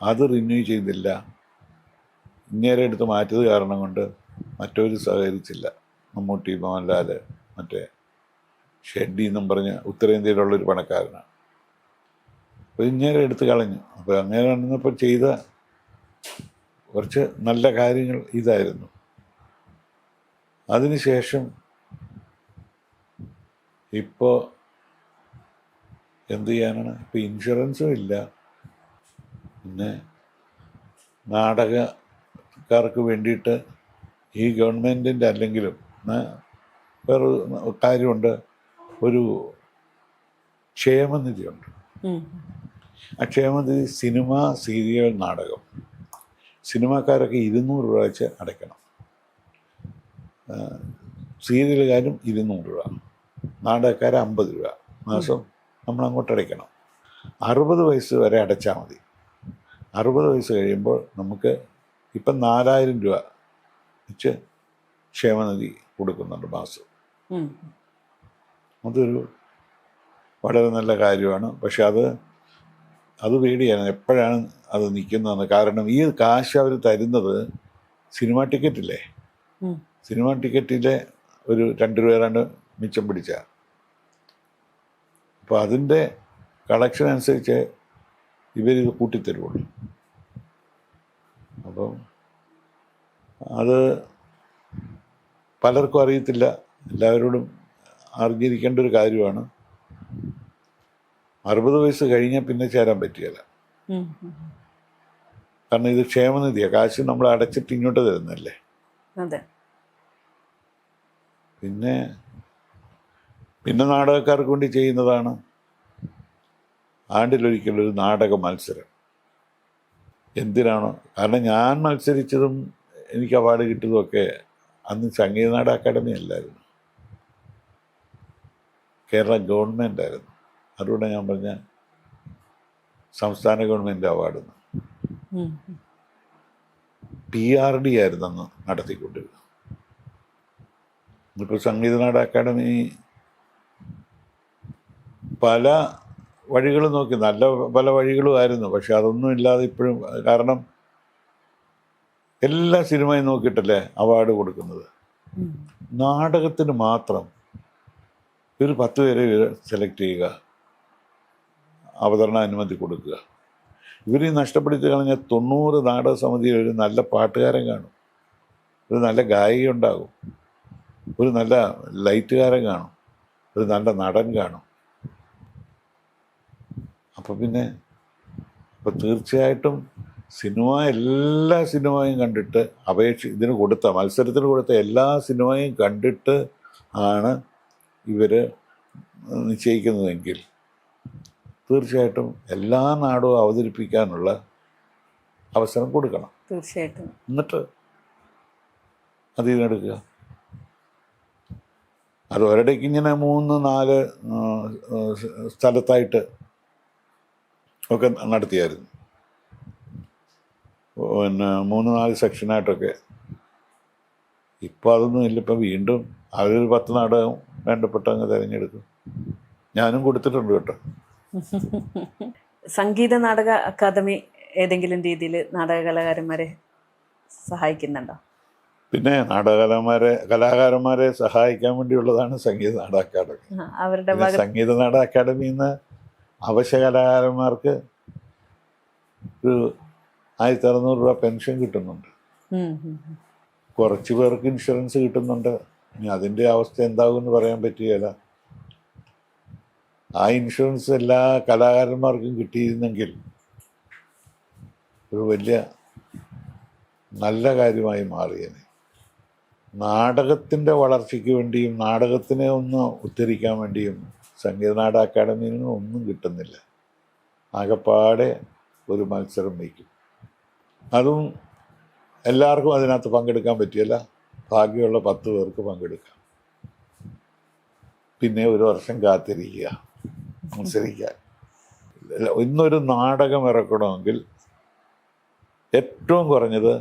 അത് റിന്യൂ ചെയ്തില്ല. ഇങ്ങേരെ എടുത്ത് മാറ്റിയത് കാരണം കൊണ്ട് മറ്റൊരു സഹകരിച്ചില്ല. മമ്മൂട്ടി, മോഹൻലാൽ, മറ്റേ ഷെഡ്ഡി എന്നും പറഞ്ഞ് ഉത്തരേന്ത്യയിലുള്ളൊരു പണക്കാരനാണ്. അപ്പോൾ ഇങ്ങനെ എടുത്ത് കളഞ്ഞു. അപ്പോൾ അങ്ങനെ വന്നപ്പോൾ ചെയ്ത കുറച്ച് നല്ല കാര്യങ്ങൾ ഇതായിരുന്നു. അതിനുശേഷം ഇപ്പോൾ എന്ത് ചെയ്യാനാണ്? ഇപ്പോൾ ഇൻഷുറൻസും ഇല്ല. പിന്നെ നാടകക്കാർക്ക് വേണ്ടിയിട്ട് ഈ ഗവൺമെൻറ്റിൻ്റെ അല്ലെങ്കിലും വേറൊരു കാര്യമുണ്ട്, ഒരു ക്ഷേമനിധിയുണ്ട്. ആ ക്ഷേമനിധി സിനിമ, സീരിയൽ, നാടകം. സിനിമാക്കാരൊക്കെ 200 രൂപ വെച്ച് അടയ്ക്കണം, സീരിയലുകാരും 200 രൂപ, നാടകക്കാർ 50 രൂപ. മാസം നമ്മൾ അങ്ങോട്ട് അടയ്ക്കണം. 60 വയസ്സ് വരെ അടച്ചാൽ മതി. 60 വയസ്സ് കഴിയുമ്പോൾ നമുക്ക് ഇപ്പം 4000 രൂപ വെച്ച് ക്ഷേമനിധി കൊടുക്കുന്നുണ്ട് മാസം. അതൊരു വളരെ നല്ല കാര്യമാണ്. പക്ഷെ അത് പേടിയാണ് എപ്പോഴാണ് അത് നിൽക്കുന്നതെന്ന്. കാരണം ഈ കാശ് അവർ തരുന്നത് സിനിമാ ടിക്കറ്റില്ലേ, സിനിമാ ടിക്കറ്റിലെ ഒരു 2 രൂപ മിച്ചം പിടിച്ച. അപ്പോൾ അതിൻ്റെ കളക്ഷൻ അനുസരിച്ച് ഇവരിത് കൂട്ടിത്തരുള്ളൂ. അപ്പം അത് പലർക്കും അറിയത്തില്ല. എല്ലാവരോടും അറിഞ്ഞിരിക്കേണ്ട ഒരു കാര്യമാണ്. 60 വയസ്സ് കഴിഞ്ഞാൽ പിന്നെ ചേരാൻ പറ്റുകയില്ല. കാരണം ഇത് ക്ഷേമനിധിയാണ്, കാശ് നമ്മൾ അടച്ചിട്ട് ഇങ്ങോട്ട് തരുന്നല്ലേ. പിന്നെ നാടകക്കാർക്ക് വേണ്ടി ചെയ്യുന്നതാണ് ആണ്ടിലൊരിക്കലൊരു നാടക മത്സരം. എന്തിനാണോ? കാരണം ഞാൻ മത്സരിച്ചതും എനിക്ക് അവാർഡ് കിട്ടിയതുമൊക്കെ അന്ന് സംഗീത നാടക അക്കാദമി അല്ലായിരുന്നു, കേരള ഗവൺമെൻറ് ആയിരുന്നു. അതുകൊണ്ട് ഞാൻ പറഞ്ഞ സംസ്ഥാന ഗവൺമെൻറ് അവാർഡ് PRD ആയിരുന്നു അന്ന് നടത്തിക്കൊണ്ടിരുന്നത്. ഇപ്പോൾ സംഗീത നാടക അക്കാദമി പല വഴികളും നോക്കി, നല്ല പല വഴികളും ആയിരുന്നു. പക്ഷെ അതൊന്നും ഇല്ലാതെ ഇപ്പോഴും, കാരണം എല്ലാ സിനിമയും നോക്കിയിട്ടല്ലേ അവാർഡ് കൊടുക്കുന്നത്. നാടകത്തിന് മാത്രം ഒരു 10 പേരെ സെലക്ട് ചെയ്യുക, അവതരണ അനുമതി കൊടുക്കുക. ഇവർ നഷ്ടപ്പെടുത്തി കളഞ്ഞ 90 നാടക സമിതിയിൽ ഒരു നല്ല പാട്ടുകാരൻ കാണും, ഒരു നല്ല ഗായിക ഉണ്ടാകും, ഒരു നല്ല ലൈറ്റുകാരൻ കാണും, ഒരു നല്ല നടൻ കാണും. അപ്പോൾ തീർച്ചയായിട്ടും എല്ലാ സിനിമയും കണ്ടിട്ട് മത്സരത്തിന് കൊടുത്ത എല്ലാ സിനിമയും കണ്ടിട്ട് ആണ് ഇവർ നിശ്ചയിക്കുന്നതെങ്കിൽ തീർച്ചയായിട്ടും എല്ലാ നാടകവും അവതരിപ്പിക്കാനുള്ള അവസരം കൊടുക്കണം. തീർച്ചയായിട്ടും. എന്നിട്ട് അതിനെടുക്കുക. അത് ഒരിടയ്ക്ക് ഇങ്ങനെ 3-4 സ്ഥലത്തായിട്ട് ഒക്കെ നടത്തിയായിരുന്നു. 3-4 സെക്ഷനായിട്ടൊക്കെ. ഇപ്പോൾ അതൊന്നും ഇല്ല. ഇപ്പം വീണ്ടും അവരൊരു 10 നാടകം വേണ്ടപ്പെട്ട അങ്ങ് തിരഞ്ഞെടുക്കും. ഞാനും കൊടുത്തിട്ടുണ്ട് കേട്ടോ. സംഗീത നാടക അക്കാദമി ഏതെങ്കിലും രീതിയിൽ നാടക കലാകാരന്മാരെ സഹായിക്കുന്നുണ്ടോ? പിന്നെ കലാകാരന്മാരെ സഹായിക്കാൻ വേണ്ടിയുള്ളതാണ് സംഗീത നാടക അക്കാദമി. സംഗീത നാടക അക്കാദമിയിൽ നിന്ന് അവശ്യ കലാകാരന്മാർക്ക് ഒരു 1600 രൂപ പെൻഷൻ കിട്ടുന്നുണ്ട്. കുറച്ച് പേർക്ക് ഇൻഷുറൻസ് കിട്ടുന്നുണ്ട്. ഇനി അതിൻ്റെ അവസ്ഥ എന്താകുമെന്ന് പറയാൻ പറ്റുകയില്ല. ആ ഇൻഷുറൻസ് എല്ലാ കലാകാരന്മാർക്കും കിട്ടിയിരുന്നെങ്കിൽ ഒരു വലിയ നല്ല കാര്യമായി മാറിയേനെ. നാടകത്തിൻ്റെ വളർച്ചയ്ക്ക് വേണ്ടിയും നാടകത്തിനെ ഒന്ന് ഉദ്ധരിക്കാൻ വേണ്ടിയും സംഗീത നാടക അക്കാദമിയിൽ നിന്ന് ഒന്നും കിട്ടുന്നില്ല. ആകെപ്പാടെ ഒരു മത്സരം വയ്ക്കും. അതും എല്ലാവർക്കും അതിനകത്ത് പങ്കെടുക്കാൻ പറ്റിയല്ല. ഭാഗ്യമുള്ള 10 പേർക്ക് പങ്കെടുക്കാം. പിന്നെ ഒരു വർഷം കാത്തിരിക്കുക മത്സരിക്കാൻ. ഇന്നൊരു നാടകം ഇറക്കണമെങ്കിൽ ഏറ്റവും കുറഞ്ഞത്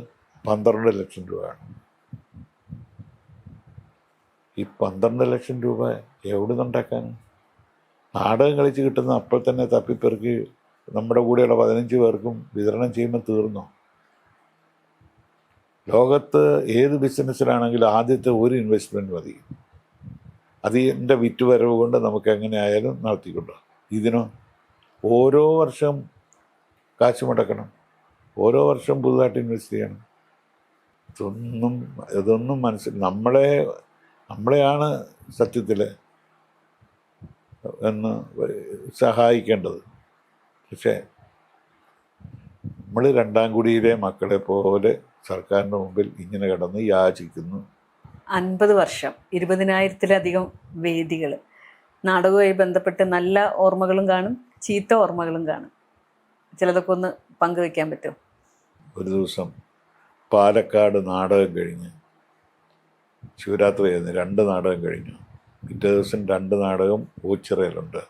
12 ലക്ഷം രൂപയാണ്. ഈ 12 ലക്ഷം രൂപ എവിടെ നിന്നുണ്ടാക്കാൻ? നാടകം കളിച്ച് കിട്ടുന്ന അപ്പോൾ തന്നെ തപ്പിപ്പെറുക്കി നമ്മുടെ കൂടെയുള്ള 15 പേർക്കും വിതരണം ചെയ്യുമ്പോൾ തീർന്നോ? ലോകത്ത് ഏത് ബിസിനസ്സിലാണെങ്കിലും ആദ്യത്തെ ഒരു ഇൻവെസ്റ്റ്മെൻറ്റ് മതി. അതിൻ്റെ വിറ്റുവരവ് കൊണ്ട് നമുക്ക് എങ്ങനെ ആയാലും നടത്തിക്കൊണ്ടോ. ഇതിനോ ഓരോ വർഷം കാശ് മുടക്കണം, ഓരോ വർഷം പുതുതായിട്ട് ഇൻവെസ്റ്റ് ചെയ്യണം. ഇതൊന്നും നമ്മളെയാണ് സത്യത്തിൽ എന്ന് സഹായിക്കേണ്ടത്. പക്ഷേ നമ്മൾ 2ാം കുടിയിലെ മക്കളെ പോലെ സർക്കാരിൻ്റെ മുമ്പിൽ ഇങ്ങനെ കിടന്ന് യാചിക്കുന്നു. 50 വർഷം, 20,000-ത്തിലധികം വേദികൾ, നാടകവുമായി ബന്ധപ്പെട്ട് നല്ല ഓർമ്മകളും കാണും, ചീത്ത ഓർമ്മകളും കാണും. ചിലതൊക്കെ ഒന്ന് പങ്കുവെക്കാൻ പറ്റുമോ? ഒരു ദിവസം പാലക്കാട് നാടകം കഴിഞ്ഞ്, ശിവരാത്രി ആയിരുന്നു, 2 നാടകം കഴിഞ്ഞു. പിറ്റേ ദിവസം 2 നാടകം ഓച്ചിറയിലുണ്ട്.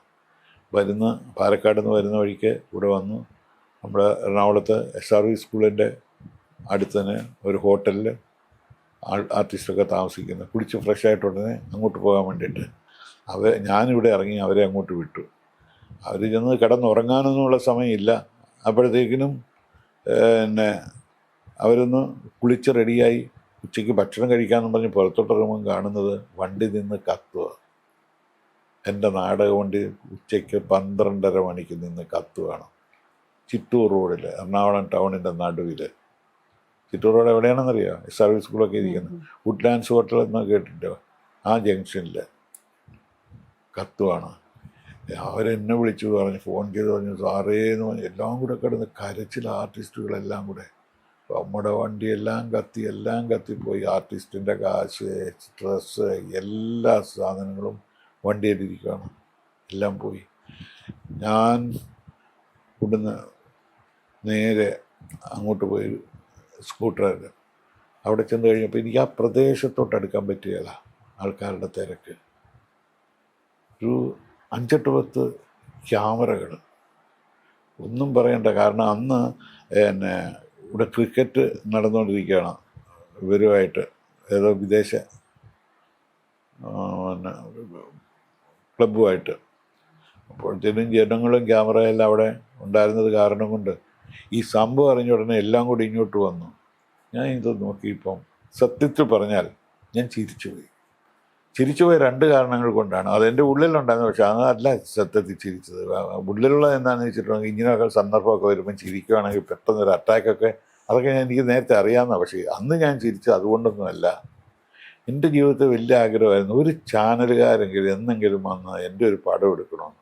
പാലക്കാട് നിന്ന് വരുന്ന വഴിക്ക് ഇവിടെ വന്നു. നമ്മുടെ എറണാകുളത്ത് SRV സ്കൂളിൻ്റെ അടുത്ത് തന്നെ ഒരു ഹോട്ടലിൽ ആർട്ടിസ്റ്റൊക്കെ താമസിക്കുന്നു. കുടിച്ച് ഫ്രഷായിട്ട് ഉടനെ അങ്ങോട്ട് പോകാൻ വേണ്ടിയിട്ട് ഞാനിവിടെ ഇറങ്ങി അവരെ അങ്ങോട്ട് വിട്ടു. അവർ ചെന്ന് കിടന്നുറങ്ങാനൊന്നുമുള്ള സമയമില്ല. അപ്പോഴത്തേക്കിനും പിന്നെ അവരൊന്ന് കുളിച്ച് റെഡിയായി ഉച്ചയ്ക്ക് ഭക്ഷണം കഴിക്കാമെന്ന് പറഞ്ഞ് പുറത്തോട്ടിറങ്ങുമ്പോൾ കാണുന്നത് വണ്ടി നിന്ന് കത്തുക. എൻ്റെ നാടക വണ്ടി ഉച്ചയ്ക്ക് 12:30 മണിക്ക് നിന്ന് കത്തുകയാണ്. ചിറ്റൂർ റോഡിൽ, എറണാകുളം ടൗണിൻ്റെ നടുവിൽ. ചിറ്റൂർ റോഡ് എവിടെയാണെന്നറിയാം? SRV സ്കൂളൊക്കെ ഇരിക്കുന്നത്. വുഡ്ലാൻഡ്സ് ഹോട്ടൽ എന്ന് കേട്ടിട്ടോ? ആ ജംഗ്ഷനിൽ കത്തുവാണ്. അവരെന്നെ വിളിച്ചു പറഞ്ഞ്, ഫോൺ ചെയ്ത് പറഞ്ഞു, സാറേന്ന് പറഞ്ഞ് എല്ലാം കൂടെ കിടന്ന് കരച്ചിൽ. ആർട്ടിസ്റ്റുകളെല്ലാം കൂടെ നമ്മുടെ വണ്ടിയെല്ലാം കത്തിപ്പോയി. ആർട്ടിസ്റ്റിൻ്റെ കാശ്, ഡ്രസ്സ്, എല്ലാ സാധനങ്ങളും വണ്ടിയിലിരിക്കുകയാണ്. എല്ലാം പോയി. ഞാൻ ഇവിടുന്ന് നേരെ അങ്ങോട്ട് പോയി സ്കൂട്ടറിൽ. അവിടെ ചെന്ന് കഴിഞ്ഞപ്പോൾ എനിക്ക് ആ പ്രദേശത്തോട്ട് അടുക്കാൻ പറ്റുകയില്ല. ആൾക്കാരുടെ തിരക്ക്. ഒരു 5-10 ക്യാമറകൾ. ഒന്നും പറയണ്ട. കാരണം അന്ന് പിന്നെ ഇവിടെ ക്രിക്കറ്റ് നടന്നുകൊണ്ടിരിക്കുകയാണ് ഇവരുമായിട്ട്, ഏതോ വിദേശ പിന്നെ ക്ലബ്ബുമായിട്ട്. അപ്പോഴത്തേനും ജനങ്ങളും ക്യാമറയെല്ലാം അവിടെ ഉണ്ടായിരുന്നത് കാരണം കൊണ്ട് ഈ സംഭവം അറിഞ്ഞ ഉടനെ എല്ലാം കൂടി ഇങ്ങോട്ട് വന്നു. ഞാൻ ഇത് നോക്കിയപ്പം സത്യത്തിൽ പറഞ്ഞാൽ ഞാൻ ചിരിച്ചുപോയി. 2 കാരണങ്ങൾ കൊണ്ടാണ്. അതെൻ്റെ ഉള്ളിലുണ്ടായിരുന്നു. പക്ഷെ അതല്ല സത്യത്തിൽ ചിരിച്ചത്. ഉള്ളിലുള്ളത് എന്താണെന്ന് വെച്ചിട്ടുണ്ടെങ്കിൽ ഇങ്ങനെയൊക്കെ സന്ദർഭമൊക്കെ വരുമ്പം ചിരിക്കുകയാണെങ്കിൽ പെട്ടെന്നൊരു അറ്റാക്കൊക്കെ, അതൊക്കെ എനിക്ക് നേരത്തെ അറിയാവുന്ന. പക്ഷേ അന്ന് ഞാൻ ചിരിച്ചത് അതുകൊണ്ടൊന്നുമല്ല. എൻ്റെ ജീവിതത്തിൽ വലിയ ആഗ്രഹമായിരുന്നു ഒരു ചാനലുകാരെങ്കിലും എന്നെങ്കിലും വന്ന് എൻ്റെ ഒരു പടം എടുക്കണമെന്ന്.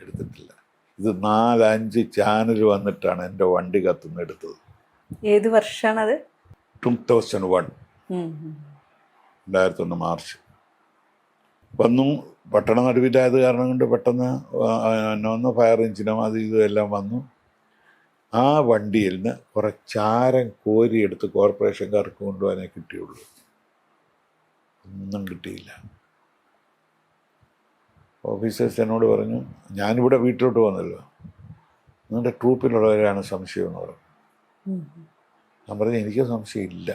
എടുത്തിട്ടില്ല. ഇത് 4-5 ചാനൽ വന്നിട്ടാണ് എൻ്റെ വണ്ടി കത്തുന്ന എടുത്തത്. ഏത് വർഷമാണത്? 2001, 2001 മാർച്ച്. വന്നു. പട്ടണ നടുവിലായത് കാരണം കൊണ്ട് പെട്ടെന്ന് ഒന്ന് ഫയർ എഞ്ചിനും അത് ഇതും എല്ലാം വന്നു. ആ വണ്ടിയിൽ നിന്ന് കുറേ ചാരം കോരിയെടുത്ത് കോർപ്പറേഷൻകാർക്ക് കൊണ്ടുപോകാനേ കിട്ടിയുള്ളൂ. ഒന്നും കിട്ടിയില്ല. ഓഫീസേഴ്സ് എന്നോട് പറഞ്ഞു, ഞാനിവിടെ വീട്ടിലോട്ട് വന്നല്ലോ, നിങ്ങളുടെ ട്രൂപ്പിലുള്ളവരാണ് സംശയം എന്ന് പറഞ്ഞു. ഞാൻ പറഞ്ഞു, എനിക്ക് സംശയമില്ല.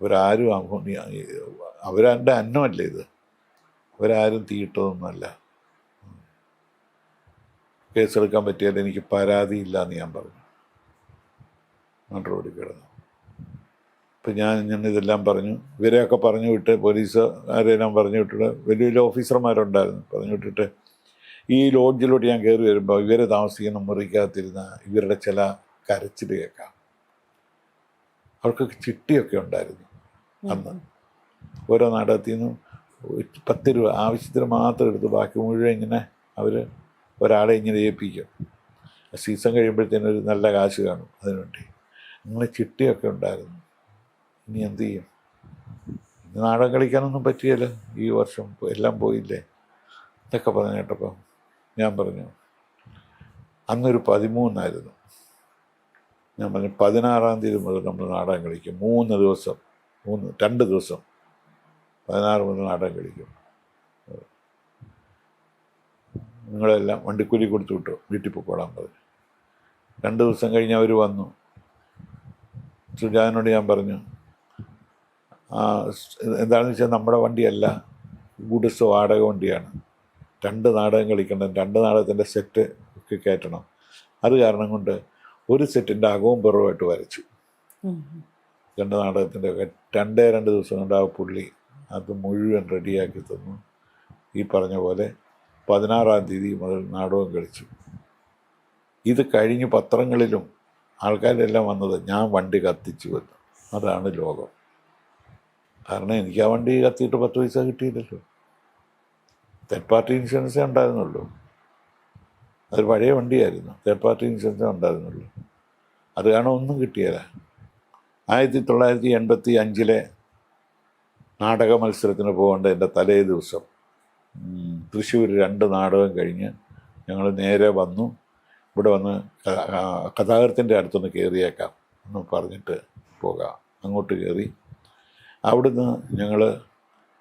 അവരാരും അവരുടെ അന്നമല്ലേ ഇത്, അവരാരും തീയിട്ടതൊന്നുമല്ല. കേസെടുക്കാൻ പറ്റിയാൽ എനിക്ക് പരാതിയില്ല എന്ന് ഞാൻ പറഞ്ഞു. ഞാൻ റോഡിൽ കിടന്നു. അപ്പം ഞാൻ ഇതെല്ലാം പറഞ്ഞു. ഇവരെയൊക്കെ പറഞ്ഞു വിട്ട്, പോലീസുകാരെല്ലാം പറഞ്ഞു വിട്ടിട്ട്, വലിയ വലിയ ഓഫീസർമാരുണ്ടായിരുന്നു, പറഞ്ഞു വിട്ടിട്ട് ഈ ലോഡ്ജിലോട്ട് ഞാൻ കയറി വരുമ്പോൾ ഇവരെ താമസിക്കുന്ന മുറിക്കകത്തിരുന്ന ഇവരുടെ ചില കരച്ചിൽ കേൾക്കാം. അവർക്കൊക്കെ ചിട്ടിയൊക്കെ ഉണ്ടായിരുന്നു അന്ന്. ഓരോ നാടകത്തിൽ നിന്നും 10 രൂപ ആവശ്യത്തിന് മാത്രം എടുത്ത് ബാക്കി മുഴുവൻ ഇങ്ങനെ അവർ ഒരാളെ ഇങ്ങനെ ഏൽപ്പിക്കും. സീസൺ കഴിയുമ്പോഴത്തേനും ഒരു നല്ല കാശ് കാണും അതിനുവേണ്ടി. അങ്ങനെ ചിട്ടിയൊക്കെ ഉണ്ടായിരുന്നു. ഇനി എന്ത് ചെയ്യും? ഇന്ന് നാടകം കളിക്കാനൊന്നും പറ്റിയല്ലോ, ഈ വർഷം എല്ലാം പോയില്ലേ എന്നൊക്കെ പറഞ്ഞു കേട്ടപ്പോൾ ഞാൻ പറഞ്ഞു, അന്നൊരു 13 ഞാൻ പറഞ്ഞു 16-ാം തീയതി മുതൽ നമ്മൾ നാടകം കളിക്കും. 2 ദിവസം 16 മുതൽ നാടകം കളിക്കും. നിങ്ങളെല്ലാം വണ്ടിക്കൂലി കൊടുത്തു വിട്ടു, വീട്ടിൽ പൊക്കോളാൻ പറഞ്ഞു. 2 ദിവസം കഴിഞ്ഞ് അവർ വന്നു. സുജാനോട് ഞാൻ പറഞ്ഞു, എന്താണെന്ന് വെച്ചാൽ നമ്മുടെ വണ്ടിയല്ല, ഗുഡ്സ് വാടക വണ്ടിയാണ്. 2 നാടകം കളിക്കണം, 2 നാടകത്തിൻ്റെ സെറ്റ് ഒക്കെ കയറ്റണം. അത് കാരണം കൊണ്ട് ഒരു സെറ്റിൻ്റെ അകവും പുറവുമായിട്ട് വരച്ചു. 2 നാടകത്തിൻ്റെ ഒക്കെ 2 ദിവസം കൊണ്ട് ആ പുള്ളി അത് മുഴുവൻ റെഡിയാക്കി തന്നു. ഈ പറഞ്ഞ പോലെ 16-ാം തീയതി മുതൽ നാടകം കളിച്ചു. ഇത് കഴിഞ്ഞ് പത്രങ്ങളിലും ആൾക്കാരെല്ലാം വന്നത് ഞാൻ വണ്ടി കത്തിച്ചു വന്നു. അതാണ് ലോകം. കാരണം എനിക്ക് ആ വണ്ടി കത്തിയിട്ട് 10 പൈസ കിട്ടിയില്ലല്ലോ. തേർഡ് പാർട്ടി ഇൻഷുറൻസേ ഉണ്ടായിരുന്നുള്ളൂ. അതൊരു പഴയ വണ്ടിയായിരുന്നു. തേർഡ് പാർട്ടി ഇൻഷുറൻസേ ഉണ്ടായിരുന്നുള്ളൂ. അത് കാരണം ഒന്നും കിട്ടിയില്ല. 1985 നാടക മത്സരത്തിന് പോകേണ്ട എൻ്റെ തലേ ദിവസം തൃശ്ശൂർ 2 നാടകം കഴിഞ്ഞ് ഞങ്ങൾ നേരെ വന്നു. ഇവിടെ വന്ന് കഥാകൃത്തിൻ്റെ അടുത്തൊന്ന് കയറിയേക്കാം എന്ന് പറഞ്ഞിട്ട് പോകാം. അങ്ങോട്ട് കയറി. അവിടുന്ന് ഞങ്ങൾ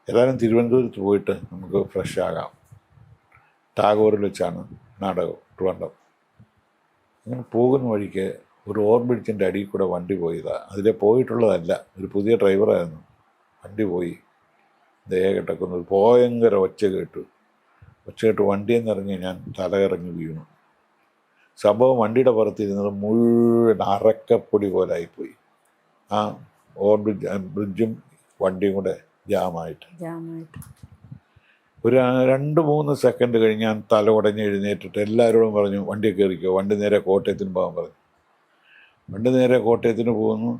എല്ലാവരും തിരുവനന്തപുരത്ത് പോയിട്ട് നമുക്ക് ഫ്രഷ് ആകാം. ടാഗോറിൽ വെച്ചാണ് നാടകം, ട്രിവാൻഡ്രം. അങ്ങനെ പോകുന്ന വഴിക്ക് ഒരു ഓവർബ്രിഡ്ജിൻ്റെ അടിയിൽ കൂടെ വണ്ടി പോയതാണ്. അതിലെ പോയിട്ടുള്ളതല്ല, ഒരു പുതിയ ഡ്രൈവറായിരുന്നു. വണ്ടി പോയി കിടക്കുന്നത് ഭയങ്കര ഒച്ച കേട്ടു വണ്ടിയിൽ നിന്ന് ഇറങ്ങി ഞാൻ തലയിറങ്ങി വീണു. സംഭവം വണ്ടിയുടെ പുറത്തിരുന്നത് മുഴുവൻ അറക്കപ്പൊടി പോലെ ആയിപ്പോയി. ആ ബ്രിഡ്ജും വണ്ടിയും കൂടെ ജാമായിട്ട് ഒരു 2-3 സെക്കൻഡ് കഴിഞ്ഞ് ഞാൻ തല ഉടഞ്ഞ് എഴുന്നേറ്റിട്ട് എല്ലാവരോടും പറഞ്ഞു വണ്ടി കയറിക്കോ, വണ്ടി നേരെ കോട്ടയത്തിന് പോകാൻ പറഞ്ഞു. വണ്ടി നേരെ കോട്ടയത്തിന് പോകുന്നു.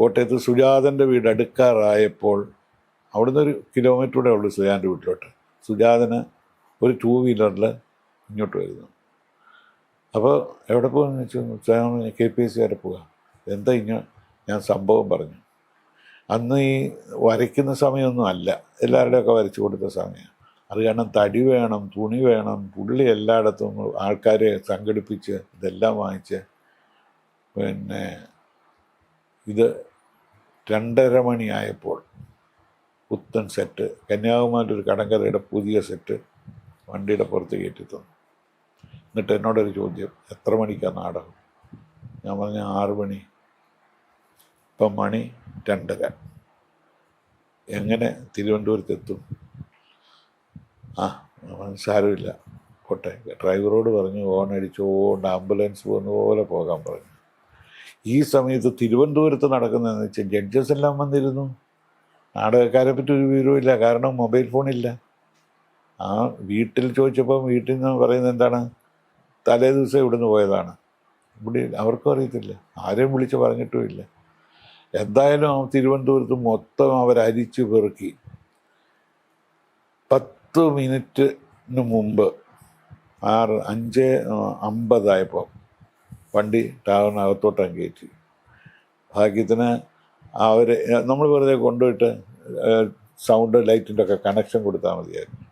കോട്ടയത്ത് സുജാതൻ്റെ വീട് അടുക്കാറായപ്പോൾ അവിടുന്ന് 1 കിലോമീറ്ററൂടെ ഉള്ളൂ സുജാതൻ്റെ വീട്ടിലോട്ട്. സുജാതന് ഒരു 2 വീലറിൽ ഇങ്ങോട്ട് വരുന്നു. അപ്പോൾ എവിടെ പോകുമെന്ന് വെച്ചു, KPSC വരെ പോവുക. എന്താ ഞാൻ സംഭവം പറഞ്ഞു. അന്ന് ഈ വരയ്ക്കുന്ന സമയമൊന്നും അല്ല, എല്ലാവരുടെയൊക്കെ വരച്ചു കൊടുത്ത സമയം. അത് കാരണം തടി വേണം, തുണി വേണം. പുള്ളി എല്ലായിടത്തും ആൾക്കാരെ സംഘടിപ്പിച്ച് ഇതെല്ലാം വാങ്ങിച്ച് പിന്നെ ഇത് 2:30 മണിയായപ്പോൾ പുത്തൻ സെറ്റ്, കന്യാകുമാരി ഒരു കടങ്കരയുടെ പുതിയ സെറ്റ് വണ്ടിയുടെ പുറത്ത് കയറ്റി തന്നു. എന്നിട്ട് എന്നോടൊരു ചോദ്യം, എത്ര മണിക്കാണ് നാടകം? ഞാൻ പറഞ്ഞ 6 മണി. ഇപ്പം മണി 2:30. എങ്ങനെ തിരുവനന്തപുരത്തെത്തും? സാരമില്ല പോട്ടെ. ഡ്രൈവറോട് പറഞ്ഞു ഓൺ അടിച്ചുകൊണ്ട് ആംബുലൻസ് പോകുന്ന പോലെ പോകാൻ പറഞ്ഞു. ഈ സമയത്ത് തിരുവനന്തപുരത്ത് നടക്കുന്നതെന്ന് വെച്ചാൽ ജഡ്ജസ് എല്ലാം വന്നിരുന്നു. നാടകക്കാരെ പറ്റി ഒരു വിവരമില്ല, കാരണം മൊബൈൽ ഫോണില്ല. ആ വീട്ടിൽ ചോദിച്ചപ്പോൾ വീട്ടിൽ നിന്ന് പറയുന്നത് എന്താണ്, തലേ ദിവസം ഇവിടുന്ന് പോയതാണ്. ഇവിടെ അവർക്കും അറിയത്തില്ല, ആരെയും വിളിച്ച് പറഞ്ഞിട്ടുമില്ല. എന്തായാലും തിരുവനന്തപുരത്ത് മൊത്തം അവരരിച്ചു പെറുക്കി. 10 മിനിറ്റിന് മുമ്പ് 5:50 വണ്ടി ടാവറിനകത്തോട്ടം കയറ്റി. ഭാഗ്യത്തിന് അവർ നമ്മൾ വെറുതെ കൊണ്ടുപോയിട്ട് സൗണ്ട് ലൈറ്റിൻ്റെ ഒക്കെ കണക്ഷൻ കൊടുത്താൽ മതിയായിരുന്നു.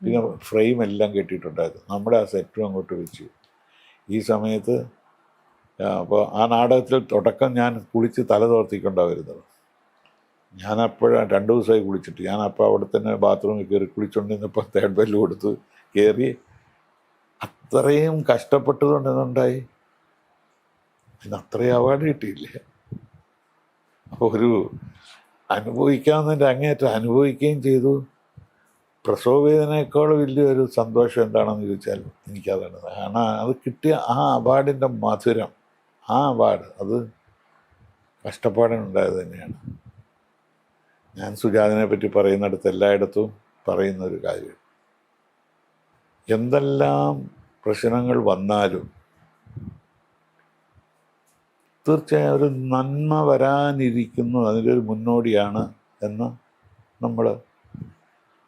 പിന്നെ ഫ്രെയിം എല്ലാം കെട്ടിയിട്ടുണ്ടായിരുന്നു. നമ്മുടെ ആ സെറ്റും അങ്ങോട്ട് വെച്ചു. ഈ സമയത്ത് അപ്പോൾ ആ നാടകത്തിൽ തുടക്കം ഞാൻ കുളിച്ച് തല തോർത്തിക്കൊണ്ടാണ് വരുന്നത്. ഞാനപ്പോഴാണ് 2 ദിവസമായി കുളിച്ചിട്ട്. ഞാനപ്പോൾ അവിടെ തന്നെ ബാത്റൂമിൽ കയറി കുളിച്ചുകൊണ്ടിരുന്നപ്പോൾ 3rd ബെല്ല് കൊടുത്ത് കയറി. അത്രയും കഷ്ടപ്പെട്ടതുകൊണ്ടെന്നുണ്ടായി, പിന്നെ അത്രയും അവാർഡ് കിട്ടിയില്ലേ. അപ്പോൾ ഒരു അനുഭവിക്കാവുന്നതിൻ്റെ അങ്ങേയറ്റം അനുഭവിക്കുകയും ചെയ്തു. പ്രസവവേദനയേക്കാൾ വലിയൊരു സന്തോഷം എന്താണെന്ന് ചോദിച്ചാൽ എനിക്കതാണ്. കാരണം അത് കിട്ടിയ ആ അവാർഡിൻ്റെ മധുരം, ആ അവാർഡ് അത് കഷ്ടപ്പാടിനുണ്ടായത് തന്നെയാണ്. ഞാൻ സുജാതനെ പറ്റി പറയുന്നിടത്ത് എല്ലായിടത്തും പറയുന്നൊരു കാര്യം, എന്തെല്ലാം പ്രശ്നങ്ങൾ വന്നാലും തീർച്ചയായും ഒരു നന്മ വരാനിരിക്കുന്നു, അതിലൊരു മുന്നോടിയാണ് എന്ന് നമ്മൾ